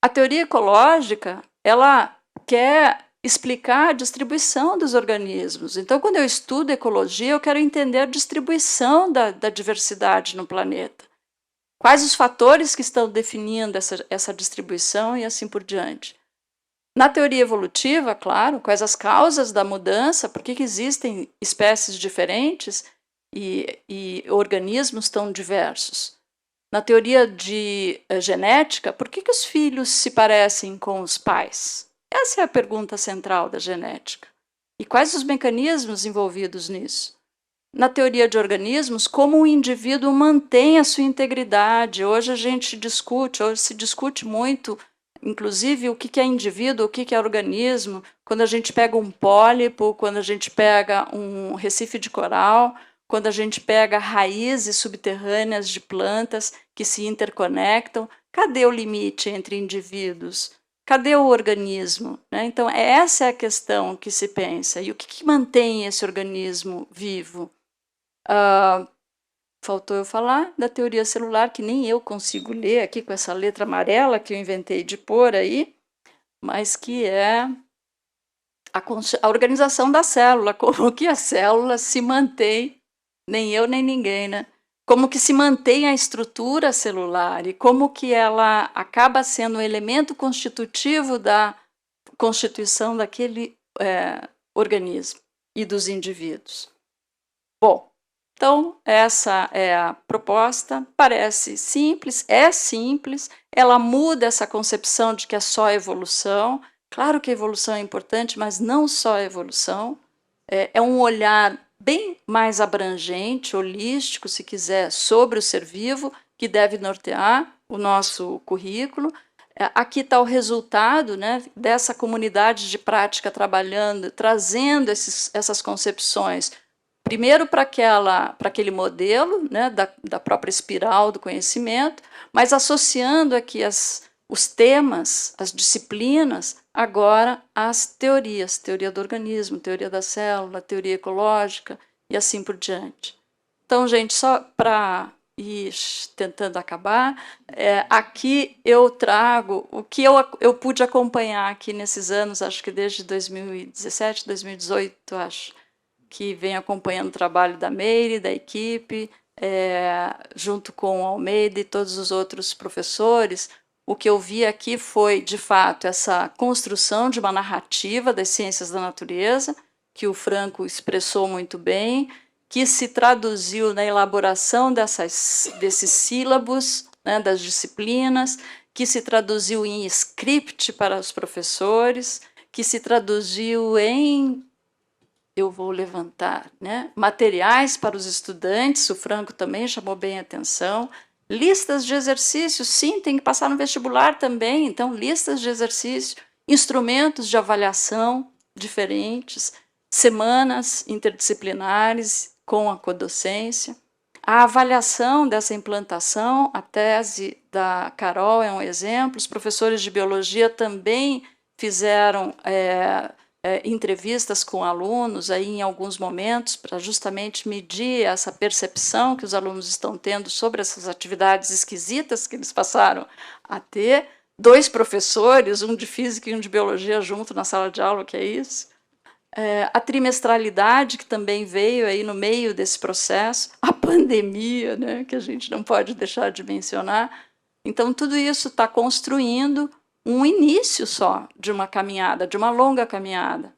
A teoria ecológica, ela quer explicar a distribuição dos organismos. Então, quando eu estudo ecologia, eu quero entender a distribuição da diversidade no planeta. Quais os fatores que estão definindo essa distribuição e assim por diante. Na teoria evolutiva, claro, quais as causas da mudança, por que existem espécies diferentes e organismos tão diversos. Na teoria de genética, por que os filhos se parecem com os pais? Essa é a pergunta central da genética. E quais os mecanismos envolvidos nisso? Na teoria de organismos, como o indivíduo mantém a sua integridade. Hoje se discute muito, inclusive, o que é indivíduo, o que é organismo, quando a gente pega um pólipo, quando a gente pega um recife de coral, quando a gente pega raízes subterrâneas de plantas que se interconectam. Cadê o limite entre indivíduos? Cadê o organismo? Então, essa é a questão que se pensa. E o que mantém esse organismo vivo? Faltou eu falar da teoria celular, que nem eu consigo ler aqui com essa letra amarela que eu inventei de pôr aí, mas que é a organização da célula, como que a célula se mantém, nem eu nem ninguém, né? Como que se mantém a estrutura celular e como que ela acaba sendo um elemento constitutivo da constituição daquele organismo e dos indivíduos. Bom, então essa é a proposta, parece simples, ela muda essa concepção de que é só evolução. Claro que a evolução é importante, mas não só a evolução, é um olhar bem mais abrangente, holístico, se quiser, sobre o ser vivo, que deve nortear o nosso currículo. Aqui está o resultado, né, dessa comunidade de prática trabalhando, trazendo essas concepções, primeiro para aquele modelo, né, da própria espiral do conhecimento, mas associando aqui os temas, as disciplinas, agora às teorias, teoria do organismo, teoria da célula, teoria ecológica e assim por diante. Então, gente, só para ir tentando acabar, aqui eu trago o que eu pude acompanhar aqui nesses anos, acho que desde 2017, 2018, acho, que vem acompanhando o trabalho da Meire, da equipe, junto com o Almeida e todos os outros professores. O que eu vi aqui foi, de fato, essa construção de uma narrativa das ciências da natureza, que o Franco expressou muito bem, que se traduziu na elaboração desses sílabos, né, das disciplinas, que se traduziu em script para os professores, que se traduziu em, eu vou levantar, né, materiais para os estudantes, o Franco também chamou bem a atenção. Listas de exercícios, sim, tem que passar no vestibular também, então listas de exercício, instrumentos de avaliação diferentes, semanas interdisciplinares com a codocência, a avaliação dessa implantação, a tese da Carol é um exemplo, os professores de biologia também fizeram entrevistas com alunos aí em alguns momentos para justamente medir essa percepção que os alunos estão tendo sobre essas atividades esquisitas que eles passaram a ter. 2 professores, um de física e um de biologia junto na sala de aula, que é isso. A trimestralidade, que também veio aí no meio desse processo, a pandemia, né, que a gente não pode deixar de mencionar. Então, tudo isso está construindo um início só de uma caminhada, de uma longa caminhada,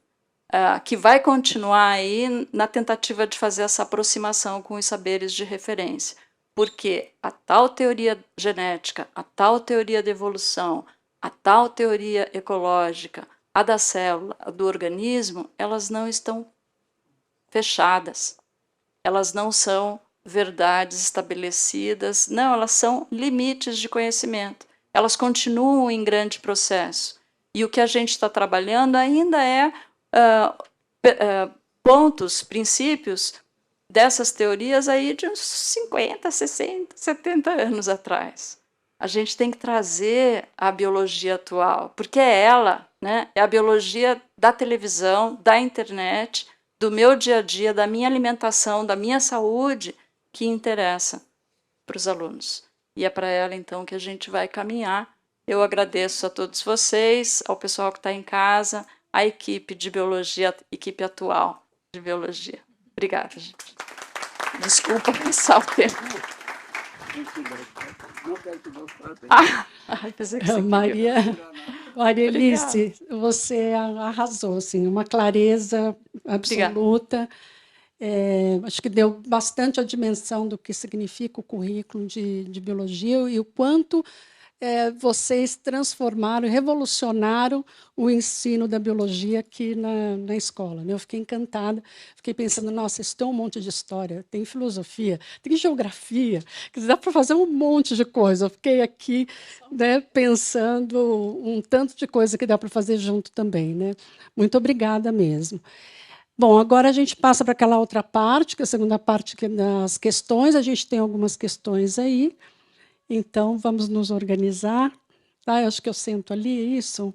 que vai continuar aí na tentativa de fazer essa aproximação com os saberes de referência. Porque a tal teoria genética, a tal teoria da evolução, a tal teoria ecológica, a da célula, a do organismo, elas não estão fechadas, elas não são verdades estabelecidas, não, elas são limites de conhecimento. Elas continuam em grande processo. E o que a gente está trabalhando ainda é pontos, princípios dessas teorias aí de uns 50, 60, 70 anos atrás. A gente tem que trazer a biologia atual, porque é ela, né? É a biologia da televisão, da internet, do meu dia a dia, da minha alimentação, da minha saúde, que interessa para os alunos. E é para ela, então, que a gente vai caminhar. Eu agradeço a todos vocês, ao pessoal que está em casa, à equipe de biologia, equipe atual de biologia. Obrigada, gente. Desculpa passar o tempo. Pensei que você Maria Elice, você arrasou, assim, uma clareza absoluta. Acho que deu bastante a dimensão do que significa o currículo de biologia e o quanto vocês transformaram, revolucionaram o ensino da biologia aqui na escola. Né? Eu fiquei encantada, fiquei pensando, nossa, isso tem um monte de história, tem filosofia, tem geografia, que dá para fazer um monte de coisa. Eu fiquei aqui, né, pensando um tanto de coisa que dá para fazer junto também. Né? Muito obrigada mesmo. Bom, agora a gente passa para aquela outra parte, que é a segunda parte, que é das questões. A gente tem algumas questões aí. Então, vamos nos organizar. Tá? Eu acho que eu sento ali, isso,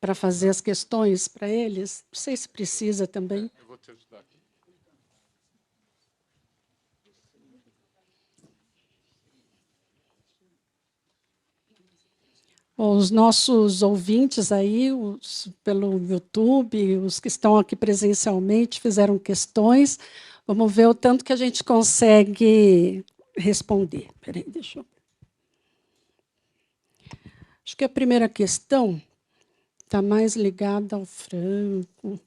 para fazer as questões para eles. Não sei se precisa também. Eu vou te ajudar aqui. Os nossos ouvintes aí, pelo YouTube, os que estão aqui presencialmente, fizeram questões. Vamos ver o tanto que a gente consegue responder. Espera aí, deixa eu... Acho que a primeira questão está mais ligada ao Franco.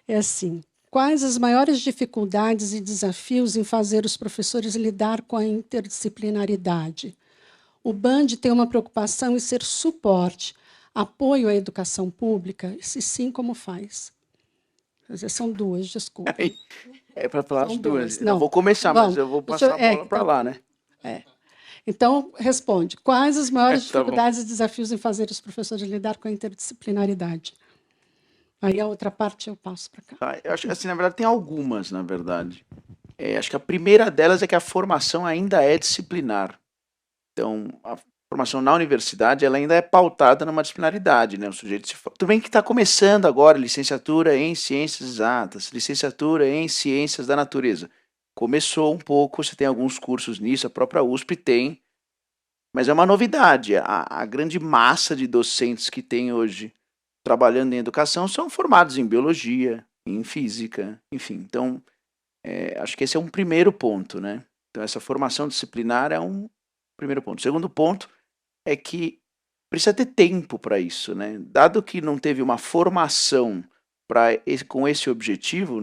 É assim: quais as maiores dificuldades e desafios em fazer os professores lidar com a interdisciplinaridade? O BAND tem uma preocupação em ser suporte, apoio à educação pública? Se sim, como faz? Quer dizer, são duas, desculpa. É para falar as duas. Não, eu vou começar, mas eu vou passar a bola para lá, né? Então, responde. Quais as maiores Tá dificuldades e desafios em fazer os professores lidar com a interdisciplinaridade? Aí a outra parte eu passo para cá. Tá, eu acho que, assim, na verdade, tem algumas, na verdade. Acho que a primeira delas é que a formação ainda é disciplinar. Então, a formação na universidade ela ainda é pautada numa disciplinaridade, né? O sujeito tudo bem que está começando agora licenciatura em ciências exatas, licenciatura em ciências da natureza. Começou um pouco, você tem alguns cursos nisso, a própria USP tem, mas é uma novidade. A grande massa de docentes que tem hoje trabalhando em educação são formados em biologia, em física, enfim. Então, acho que esse é um primeiro ponto, né? Então, essa formação disciplinar é um primeiro ponto. O segundo ponto é que precisa ter tempo para isso, né? Dado que não teve uma formação com esse objetivo,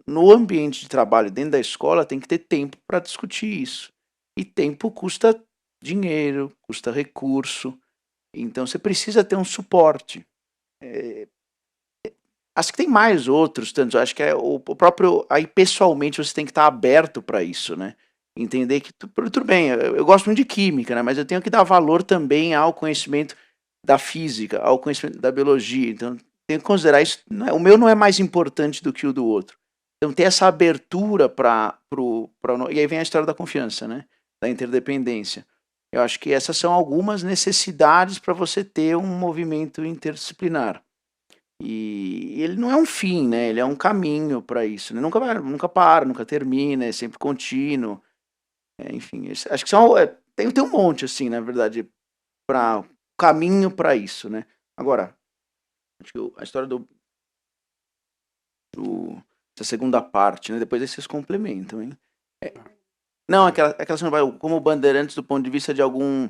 no ambiente de trabalho dentro da escola tem que ter tempo para discutir isso. E tempo custa dinheiro, custa recurso. Então você precisa ter um suporte. Acho que tem mais outros tantos. Acho que o próprio aí pessoalmente você tem que estar aberto para isso, né? Entender que, tudo bem, eu gosto muito de química, né, mas eu tenho que dar valor também ao conhecimento da física, ao conhecimento da biologia. Então, tenho que considerar isso. O meu não é mais importante do que o do outro. Então, ter essa abertura e aí vem a história da confiança, né, da interdependência. Eu acho que essas são algumas necessidades para você ter um movimento interdisciplinar. E ele não é um fim, né? Ele é um caminho para isso, né? Nunca para, nunca termina, é sempre contínuo. Enfim, acho que tem um monte, assim, na verdade, para caminho para isso, né? Agora, acho que a história essa segunda parte, né? Depois aí vocês complementam, hein? Não, como o Bandeirantes, do ponto de vista de algum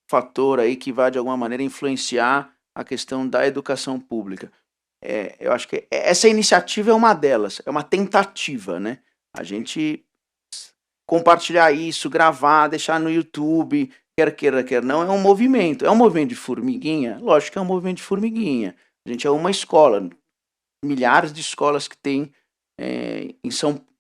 fator aí que vai, de alguma maneira, influenciar a questão da educação pública. Eu acho que essa iniciativa é uma delas, é uma tentativa, né? A gente compartilhar isso, gravar, deixar no YouTube, quer queira, quer não, é um movimento. É um movimento de formiguinha? Lógico que é um movimento de formiguinha. A gente é uma escola, milhares de escolas que tem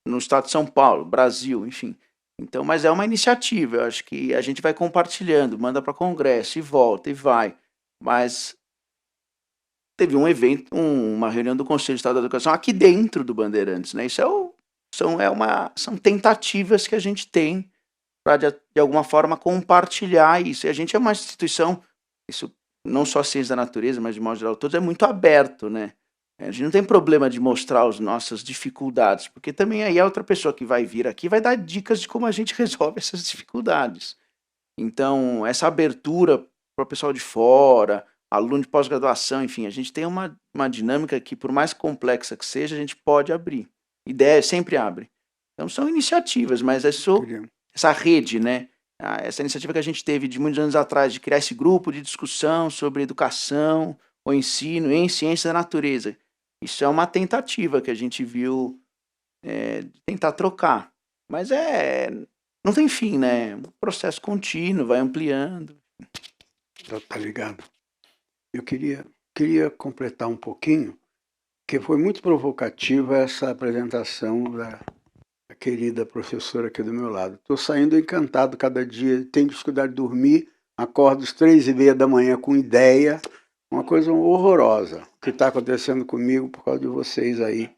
no estado de São Paulo, Brasil, enfim. Então, mas é uma iniciativa, eu acho que a gente vai compartilhando, manda para congresso e volta e vai. Mas teve um evento, uma reunião do Conselho de Estado da Educação aqui dentro do Bandeirantes, né? Isso são tentativas que a gente tem para, de alguma forma, compartilhar isso. E a gente é uma instituição, isso não só a ciência da natureza, mas de modo geral, todos é muito aberto, né? A gente não tem problema de mostrar as nossas dificuldades, porque também aí a outra pessoa que vai vir aqui vai dar dicas de como a gente resolve essas dificuldades. Então, essa abertura para o pessoal de fora, aluno de pós-graduação, enfim, a gente tem uma dinâmica que, por mais complexa que seja, a gente pode abrir. Ideia sempre abre. Então, são iniciativas, mas essa rede, né? Essa iniciativa que a gente teve de muitos anos atrás, de criar esse grupo de discussão sobre educação ou ensino em ciência da natureza, isso é uma tentativa que a gente viu de tentar trocar. Mas não tem fim, né? Um processo contínuo, vai ampliando. Tá ligado? Eu queria completar um pouquinho, que foi muito provocativa essa apresentação da querida professora aqui do meu lado. Estou saindo encantado cada dia, tenho dificuldade de dormir, acordo às 3h30 da manhã com ideia, uma coisa horrorosa que está acontecendo comigo por causa de vocês aí.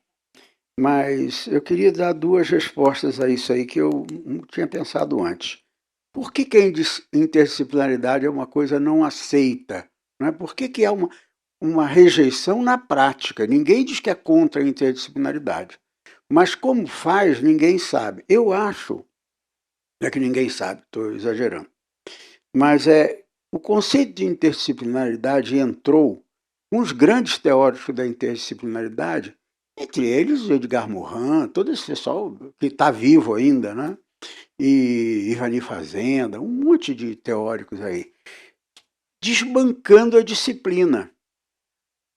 Mas eu queria dar 2 respostas a isso aí que eu não tinha pensado antes. Por que a interdisciplinaridade é uma coisa não aceita? Não é? Por que é uma rejeição na prática? Ninguém diz que é contra a interdisciplinaridade. Mas como faz, ninguém sabe. Eu acho, é que ninguém sabe, estou exagerando, mas o conceito de interdisciplinaridade entrou com os grandes teóricos da interdisciplinaridade, entre eles Edgar Morin, todo esse pessoal que está vivo ainda, né? E Ivani Fazenda, um monte de teóricos aí, desbancando a disciplina.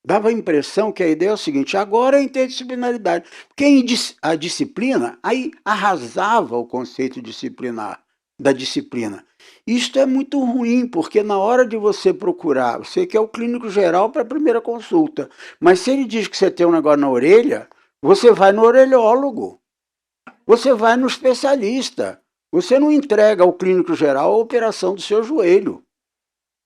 Dava a impressão que a ideia é o seguinte: agora é interdisciplinaridade. Porque a disciplina, aí arrasava o conceito disciplinar, da disciplina. Isto é muito ruim, porque na hora de você procurar, você quer o clínico geral para a primeira consulta, mas se ele diz que você tem um negócio na orelha, você vai no orelhólogo, você vai no especialista, você não entrega ao clínico geral a operação do seu joelho.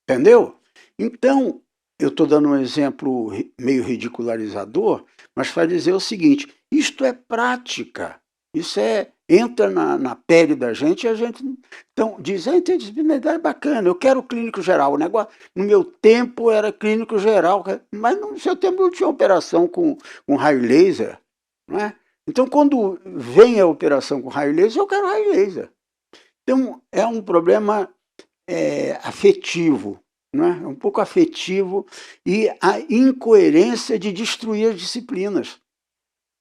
Entendeu? Então, eu estou dando um exemplo meio ridicularizador, mas para dizer o seguinte: isto é prática, isso entra na pele da gente e a gente então diz, a interdisciplinaridade é bacana, eu quero clínico geral. O negócio, no meu tempo era clínico geral, mas no seu tempo não tinha operação com raio laser, não é? Então, quando vem a operação com raio laser, eu quero raio laser. Então, é um problema afetivo. Não é? Um pouco afetivo, e a incoerência de destruir as disciplinas,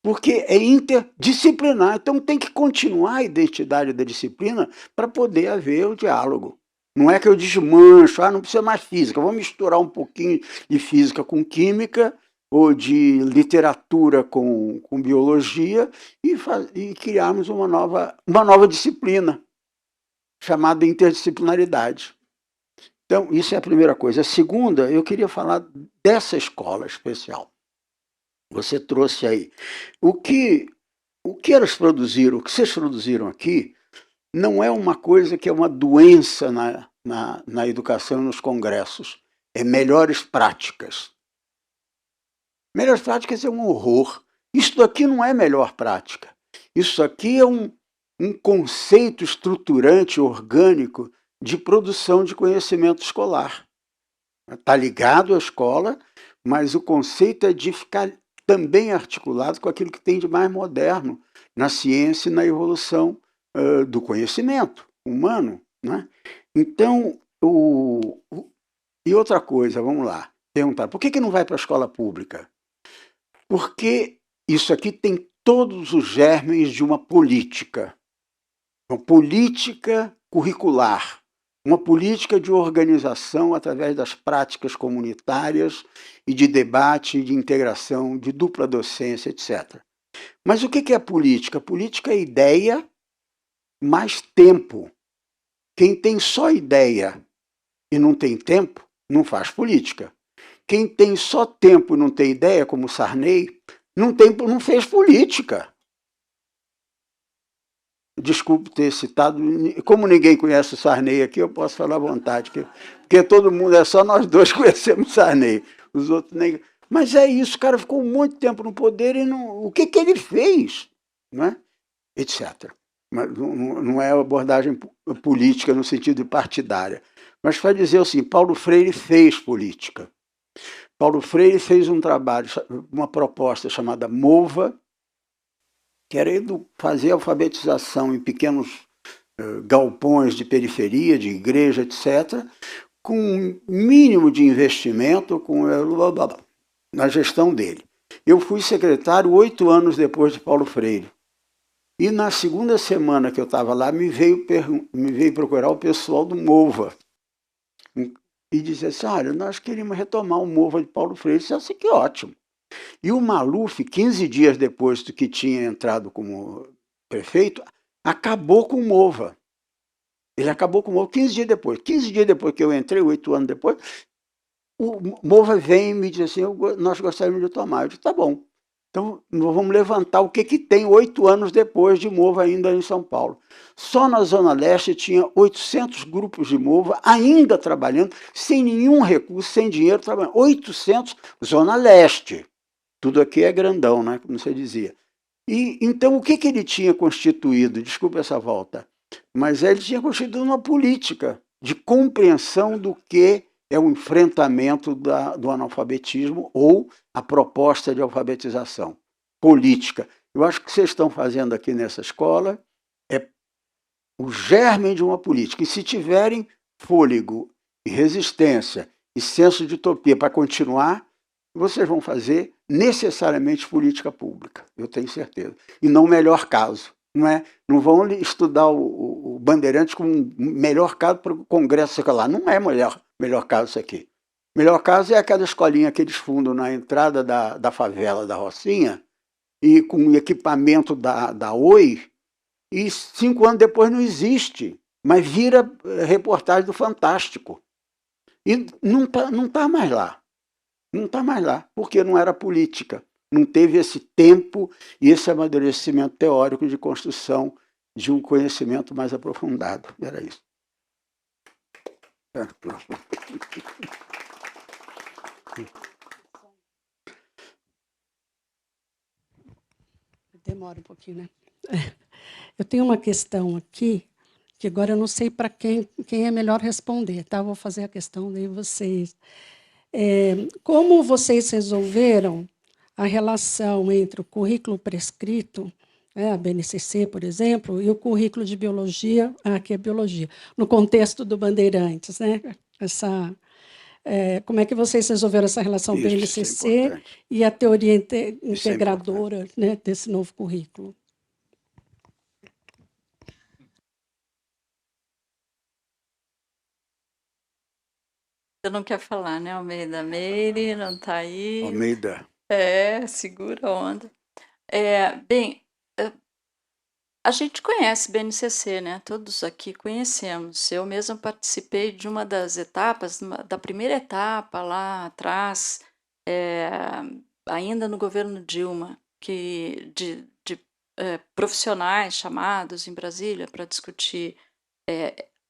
porque é interdisciplinar, então tem que continuar a identidade da disciplina para poder haver o diálogo. Não é que eu desmancho, não precisa mais física, vamos misturar um pouquinho de física com química, ou de literatura com biologia, e criarmos uma nova disciplina, chamada interdisciplinaridade. Então, isso é a primeira coisa. A segunda, eu queria falar dessa escola especial. Você trouxe aí. O que elas produziram, o que vocês produziram aqui, não é uma coisa que é uma doença na educação e nos congressos. É melhores práticas. Melhores práticas é um horror. Isso daqui não é melhor prática. Isso aqui é um conceito estruturante, orgânico, de produção de conhecimento escolar. Está ligado à escola, mas o conceito é de ficar também articulado com aquilo que tem de mais moderno na ciência e na evolução do conhecimento humano, né? Então, e outra coisa, vamos lá, perguntar, por que não vai para a escola pública? Porque isso aqui tem todos os germes de uma política curricular, uma política de organização através das práticas comunitárias e de debate, de integração, de dupla docência, etc. Mas o que é política? Política é ideia mais tempo. Quem tem só ideia e não tem tempo, não faz política. Quem tem só tempo e não tem ideia, como Sarney, não fez política. Desculpe ter citado, como ninguém conhece o Sarney aqui, eu posso falar à vontade, porque todo mundo, só nós dois conhecemos Sarney, os outros nem... Mas é isso, o cara ficou muito tempo no poder e o que ele fez, não é? Etc. Mas não é abordagem política no sentido partidária. Mas para dizer assim, Paulo Freire fez política. Paulo Freire fez um trabalho, uma proposta chamada MOVA, que era fazer alfabetização em pequenos galpões de periferia, de igreja, etc., com um mínimo de investimento na gestão dele. Eu fui secretário 8 anos depois de Paulo Freire. E na segunda semana que eu estava lá, me veio procurar o pessoal do MOVA. E dizer assim, olha, nós queríamos retomar o MOVA de Paulo Freire. Eu disse assim, que ótimo. E o Maluf, 15 dias depois do que tinha entrado como prefeito, acabou com o MOVA. Ele acabou com o MOVA 15 dias depois. 15 dias depois que eu entrei, 8 anos depois, o MOVA vem e me diz assim, nós gostaríamos de tomar. Eu disse, tá bom. Então, nós vamos levantar o que tem 8 anos depois de MOVA ainda em São Paulo. Só na Zona Leste tinha 800 grupos de MOVA ainda trabalhando, sem nenhum recurso, sem dinheiro, trabalhando. 800, Zona Leste. Tudo aqui é grandão, né? Como você dizia. E então, o que ele tinha constituído? Desculpa essa volta. Mas ele tinha constituído uma política de compreensão do que é o enfrentamento do analfabetismo ou a proposta de alfabetização política. Eu acho que o que vocês estão fazendo aqui nessa escola é o germe de uma política. E se tiverem fôlego e resistência e senso de utopia para continuar, vocês vão fazer necessariamente política pública, eu tenho certeza. E não o melhor caso. Não vão estudar o Bandeirantes como um melhor caso para o Congresso secular. Não é melhor caso isso aqui. O melhor caso é aquela escolinha que eles fundam na entrada da favela da Rocinha, e com o equipamento da Oi, e 5 anos depois não existe, mas vira reportagem do Fantástico. E não tá mais lá. Não está mais lá, porque não era política. Não teve esse tempo e esse amadurecimento teórico de construção de um conhecimento mais aprofundado. Era isso. Demora um pouquinho, né? Eu tenho uma questão aqui, que agora eu não sei para quem é melhor responder, tá? Eu vou fazer a questão de vocês. Como vocês resolveram a relação entre o currículo prescrito, a BNCC, por exemplo, e o currículo de biologia, que é biologia, no contexto do Bandeirantes, né? Como é que vocês resolveram essa relação BNCC e a teoria integradora, né, desse novo currículo? Você não quer falar, né, Almeida? Meire não está aí. Almeida. Segura a onda. Bem, a gente conhece BNCC, né? Todos aqui conhecemos. Eu mesma participei de uma das etapas, da primeira etapa lá atrás, ainda no governo Dilma, de profissionais chamados em Brasília para discutir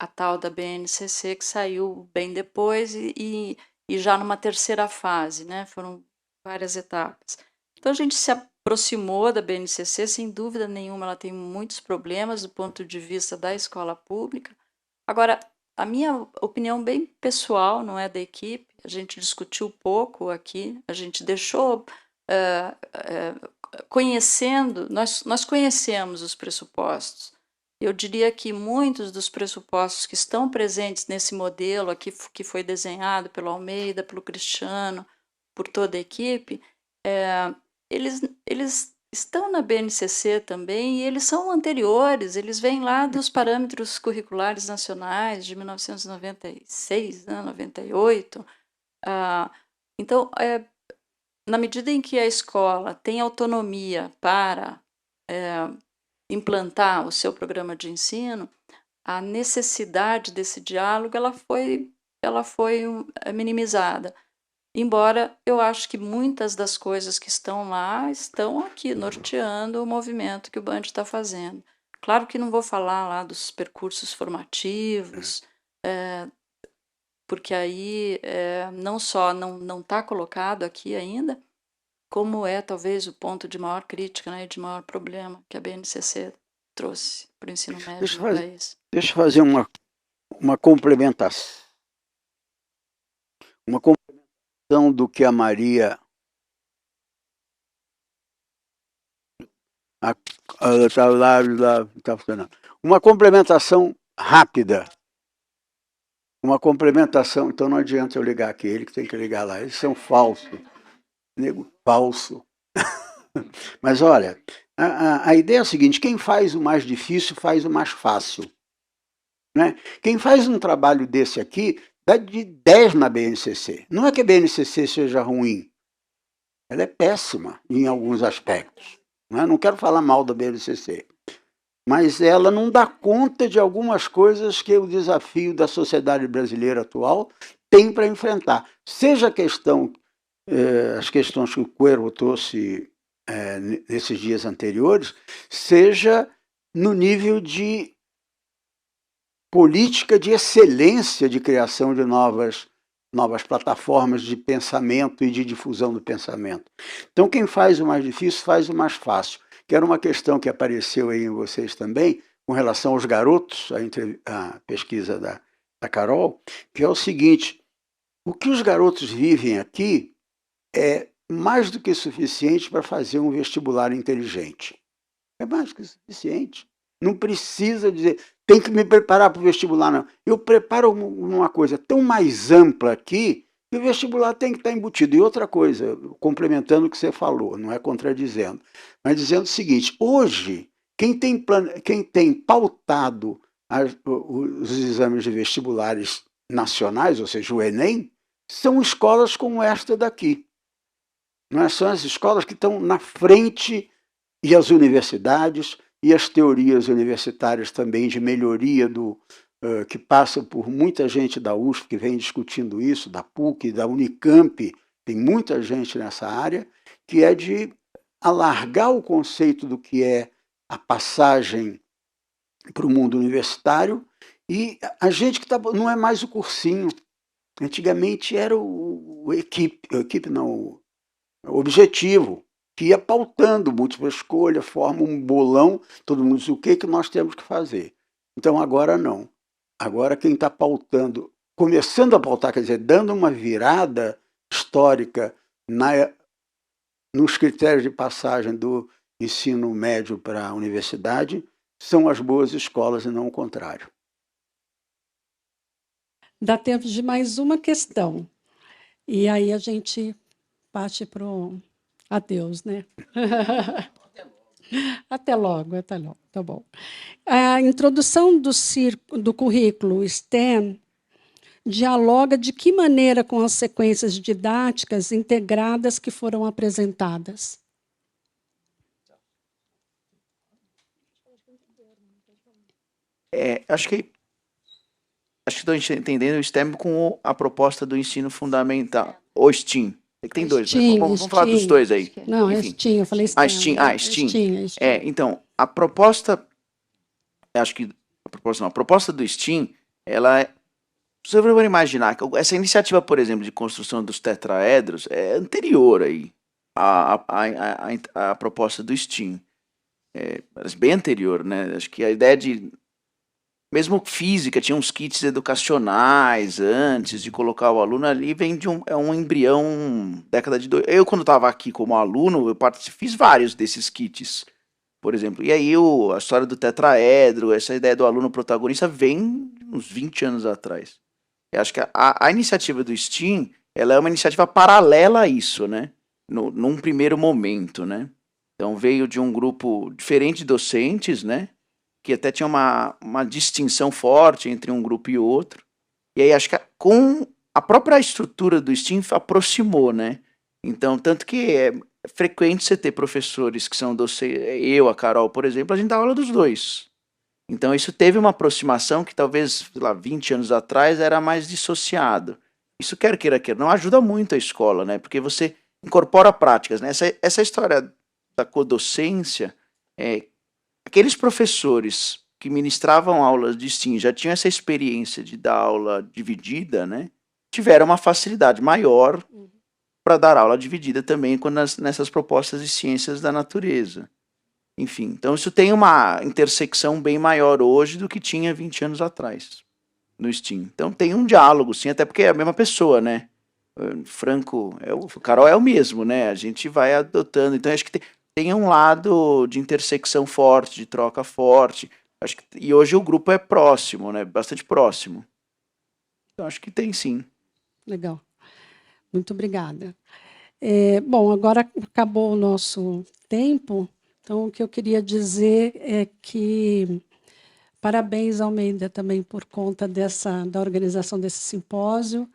a tal da BNCC, que saiu bem depois e já numa terceira fase, né? Foram várias etapas. Então, a gente se aproximou da BNCC, sem dúvida nenhuma, ela tem muitos problemas do ponto de vista da escola pública. Agora, a minha opinião bem pessoal, não é da equipe, a gente discutiu pouco aqui, a gente deixou conhecendo, nós conhecemos os pressupostos. Eu diria que muitos dos pressupostos que estão presentes nesse modelo aqui, que foi desenhado pelo Almeida, pelo Cristiano, por toda a equipe, eles estão na BNCC também, e eles são anteriores, eles vêm lá dos parâmetros curriculares nacionais de 1996, né, 98. Então, na medida em que a escola tem autonomia para implantar o seu programa de ensino, a necessidade desse diálogo ela foi minimizada. Embora eu acho que muitas das coisas que estão lá estão aqui norteando o movimento que o Band está fazendo. Claro que não vou falar lá dos percursos formativos, porque aí não só não está colocado aqui ainda, como é talvez o ponto de maior crítica, né, e de maior problema que a BNCC trouxe para o ensino médio no país. Deixa eu fazer uma complementação. Uma complementação do que a Maria... Tá funcionando. Uma complementação rápida. Uma complementação, então não adianta eu ligar aqui, ele que tem que ligar lá. Eles são falsos. Nego falso. Mas olha, a ideia é a seguinte: quem faz o mais difícil faz o mais fácil. Né? Quem faz um trabalho desse aqui dá de 10 na BNCC. Não é que a BNCC seja ruim, ela é péssima em alguns aspectos. Né? Não quero falar mal da BNCC, mas ela não dá conta de algumas coisas que o desafio da sociedade brasileira atual tem para enfrentar. Seja a questão, as questões que o Cuervo trouxe nesses dias anteriores, seja no nível de política de excelência de criação de novas plataformas de pensamento e de difusão do pensamento. Então, quem faz o mais difícil faz o mais fácil. Que era uma questão que apareceu aí em vocês também, com relação aos garotos, a pesquisa da Carol, que é o seguinte: o que os garotos vivem aqui é mais do que suficiente para fazer um vestibular inteligente. É mais do que suficiente. Não precisa dizer, tem que me preparar para o vestibular, não. Eu preparo uma coisa tão mais ampla aqui, que o vestibular tem que estar embutido. E outra coisa, complementando o que você falou, não é contradizendo, mas dizendo o seguinte: hoje, quem tem pautado os exames de vestibulares nacionais, ou seja, o Enem, são escolas como esta daqui. Não é? São as escolas que estão na frente, e as universidades, e as teorias universitárias também de melhoria que passam por muita gente da USP que vem discutindo isso, da PUC, da Unicamp, tem muita gente nessa área, que é de alargar o conceito do que é a passagem para o mundo universitário, e a gente que não é mais o cursinho. Antigamente era o objetivo, que ia pautando múltipla escolha, forma um bolão, todo mundo diz o que nós temos que fazer. Então agora não. Agora quem está pautando, começando a pautar, quer dizer, dando uma virada histórica nos critérios de passagem do ensino médio para a universidade, são as boas escolas e não o contrário. Dá tempo de mais uma questão. E aí a gente parte para o adeus, né? Até logo, tá bom. A introdução do currículo STEM dialoga de que maneira com as sequências didáticas integradas que foram apresentadas? Acho que estou entendendo o STEM com a proposta do ensino fundamental, o STEAM. É que tem dois, né? Vamos falar dos dois aí. Não, enfim. É STEAM, eu falei STEM. STEAM. Então, a proposta, a proposta do STEAM, ela é, você vai imaginar que essa iniciativa, por exemplo, de construção dos tetraedros é anterior aí à proposta do STEAM. É bem anterior, né? Acho que a ideia de Mesmo física, tinha uns kits educacionais antes de colocar o aluno ali, vem de um embrião década de... Eu, quando estava aqui como aluno, fiz vários desses kits, por exemplo. E aí a história do tetraedro, essa ideia do aluno protagonista vem uns 20 anos atrás. Eu acho que a iniciativa do STEAM, ela é uma iniciativa paralela a isso, né? Num primeiro momento, né? Então veio de um grupo diferente de docentes, né? Que até tinha uma distinção forte entre um grupo e outro. E aí acho que com a própria estrutura do STEAM aproximou, né? Então, tanto que é frequente você ter professores que são docentes, eu, a Carol, por exemplo, a gente dá aula dos dois. Então isso teve uma aproximação que talvez, sei lá, 20 anos atrás era mais dissociado. Isso quer queira, não ajuda muito a escola, né? Porque você incorpora práticas, né? Essa história da codocência, aqueles professores que ministravam aulas de STEAM já tinham essa experiência de dar aula dividida, né? Tiveram uma facilidade maior para dar aula dividida também nessas propostas de ciências da natureza. Enfim, então isso tem uma intersecção bem maior hoje do que tinha 20 anos atrás no STEAM. Então tem um diálogo, sim, até porque é a mesma pessoa, né? Franco, o Carol é o mesmo, né? A gente vai adotando. Então acho que tem um lado de intersecção forte, de troca forte. Acho que, e hoje o grupo é próximo, né? Bastante próximo. Então acho que tem, sim. Legal. Muito obrigada. Bom, agora acabou o nosso tempo, então o que eu queria dizer é que parabéns, Almeida, também por conta da organização desse simpósio.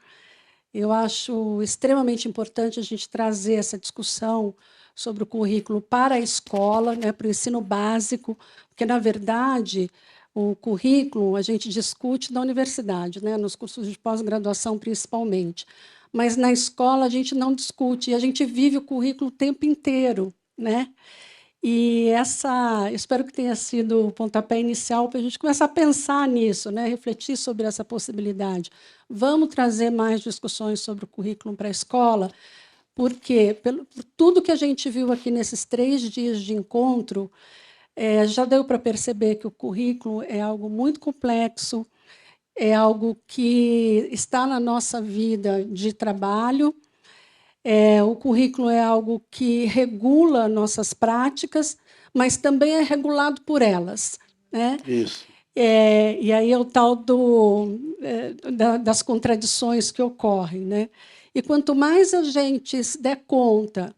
Eu acho extremamente importante a gente trazer essa discussão sobre o currículo para a escola, né, para o ensino básico, porque, na verdade, o currículo a gente discute na universidade, né, nos cursos de pós-graduação, principalmente. Mas na escola a gente não discute, e a gente vive o currículo o tempo inteiro, né? E espero que tenha sido o pontapé inicial para a gente começar a pensar nisso, né? Refletir sobre essa possibilidade. Vamos trazer mais discussões sobre o currículo para a escola, porque, por tudo que a gente viu aqui nesses 3 dias de encontro, já deu para perceber que o currículo é algo muito complexo, é algo que está na nossa vida de trabalho. O currículo é algo que regula nossas práticas, mas também é regulado por elas, né? Isso. E aí é o tal das contradições que ocorrem, né? E quanto mais a gente se der conta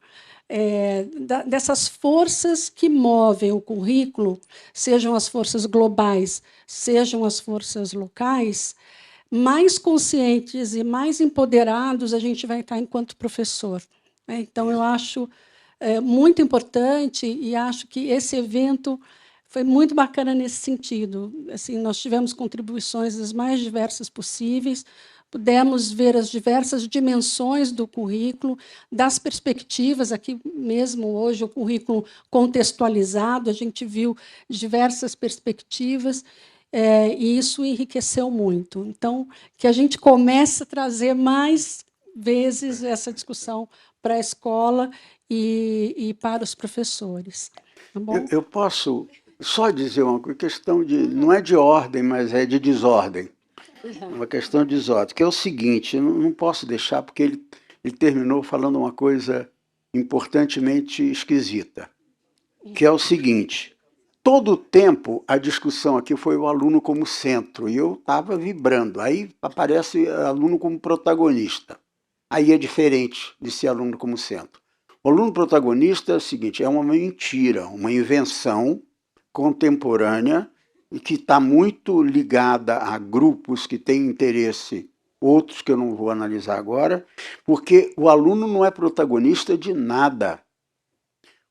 dessas forças que movem o currículo, sejam as forças globais, sejam as forças locais, mais conscientes e mais empoderados a gente vai estar enquanto professor, né? Então, eu acho muito importante e acho que esse evento foi muito bacana nesse sentido. Assim, nós tivemos contribuições das mais diversas possíveis, pudemos ver as diversas dimensões do currículo, das perspectivas, aqui mesmo hoje, o currículo contextualizado, a gente viu diversas perspectivas, e isso enriqueceu muito. Então, que a gente comece a trazer mais vezes essa discussão para a escola e para os professores. Tá bom? Eu posso só dizer uma questão não é de ordem, mas é de desordem. Uma questão de desordem, que é o seguinte, eu não posso deixar, porque ele terminou falando uma coisa importantemente esquisita, que é o seguinte: todo o tempo a discussão aqui foi o aluno como centro, e eu estava vibrando. Aí aparece aluno como protagonista. Aí é diferente de ser aluno como centro. O aluno protagonista é o seguinte: é uma mentira, uma invenção contemporânea e que está muito ligada a grupos que têm interesse, outros que eu não vou analisar agora, porque o aluno não é protagonista de nada.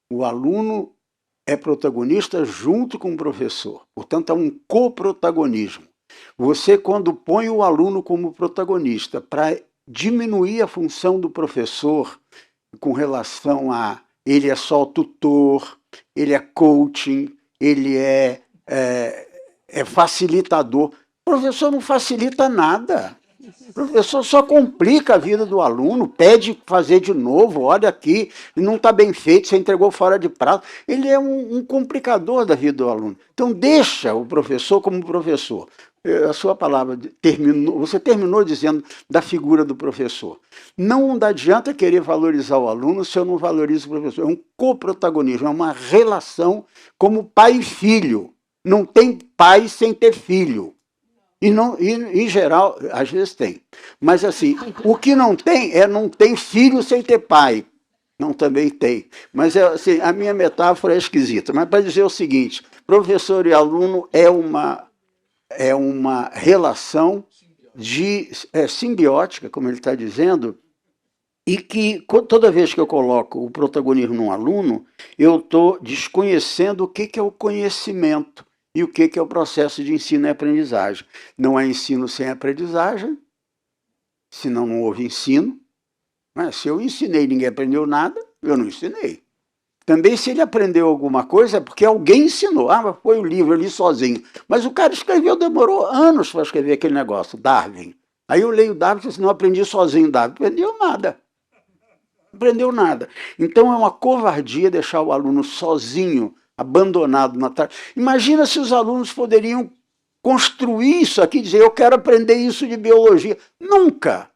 O aluno é protagonista junto com o professor. Portanto, é um coprotagonismo. Você, quando põe o aluno como protagonista para diminuir a função do professor com relação a ele é só tutor, ele é coaching, ele é facilitador. O professor não facilita nada. O professor só complica a vida do aluno, pede fazer de novo, olha aqui, não está bem feito, você entregou fora de prazo. Ele é um complicador da vida do aluno. Então, deixa o professor como professor. A sua palavra terminou, você terminou dizendo da figura do professor. Não adianta querer valorizar o aluno se eu não valorizo o professor. É um coprotagonismo, é uma relação como pai e filho. Não tem pai sem ter filho. E, não, em geral, às vezes tem. Mas, assim, o que não tem não tem filho sem ter pai. Não, também tem. Mas, assim, a minha metáfora é esquisita. Mas para dizer o seguinte, professor e aluno é uma relação simbiótica, como ele está dizendo, e que toda vez que eu coloco o protagonismo num aluno, eu estou desconhecendo o que é o conhecimento e o que é o processo de ensino e aprendizagem. Não há ensino sem aprendizagem, senão não houve ensino. Se eu ensinei e ninguém aprendeu nada, eu não ensinei. Também, se ele aprendeu alguma coisa, é porque alguém ensinou. Mas foi o livro ali sozinho. Mas o cara escreveu, demorou anos para escrever aquele negócio, Darwin. Aí eu leio Darwin e disse, não aprendi sozinho Darwin. Aprendeu nada. Aprendeu nada. Então é uma covardia deixar o aluno sozinho, abandonado na tarde. Imagina se os alunos poderiam construir isso aqui, dizer, eu quero aprender isso de biologia. Nunca!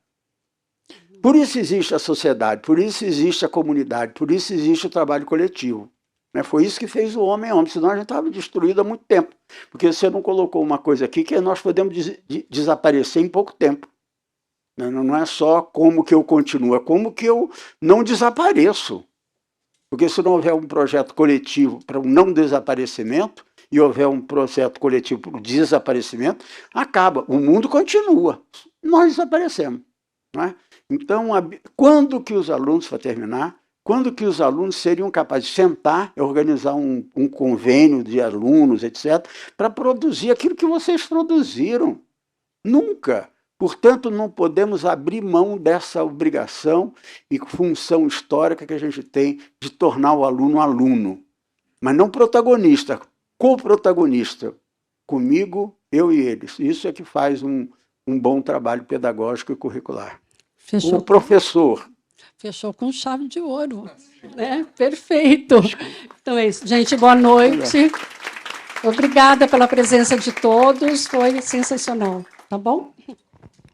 Por isso existe a sociedade, por isso existe a comunidade, por isso existe o trabalho coletivo. Foi isso que fez o homem homem, senão a gente estava destruído há muito tempo. Porque você não colocou uma coisa aqui que nós podemos desaparecer em pouco tempo. Não é só como que eu continuo, é como que eu não desapareço. Porque se não houver um projeto coletivo para o não desaparecimento, e houver um projeto coletivo para o desaparecimento, acaba. O mundo continua. Nós desaparecemos. Não é? Então, quando que os alunos, para terminar, quando que os alunos seriam capazes de sentar e organizar um convênio de alunos, etc., para produzir aquilo que vocês produziram? Nunca. Portanto, não podemos abrir mão dessa obrigação e função histórica que a gente tem de tornar o aluno aluno. Mas não protagonista, coprotagonista. Comigo, eu e eles. Isso é que faz um bom trabalho pedagógico e curricular. Fechou. O professor. Fechou com chave de ouro. Né? Perfeito. Então é isso. Gente, boa noite. Obrigada pela presença de todos. Foi sensacional. Tá bom?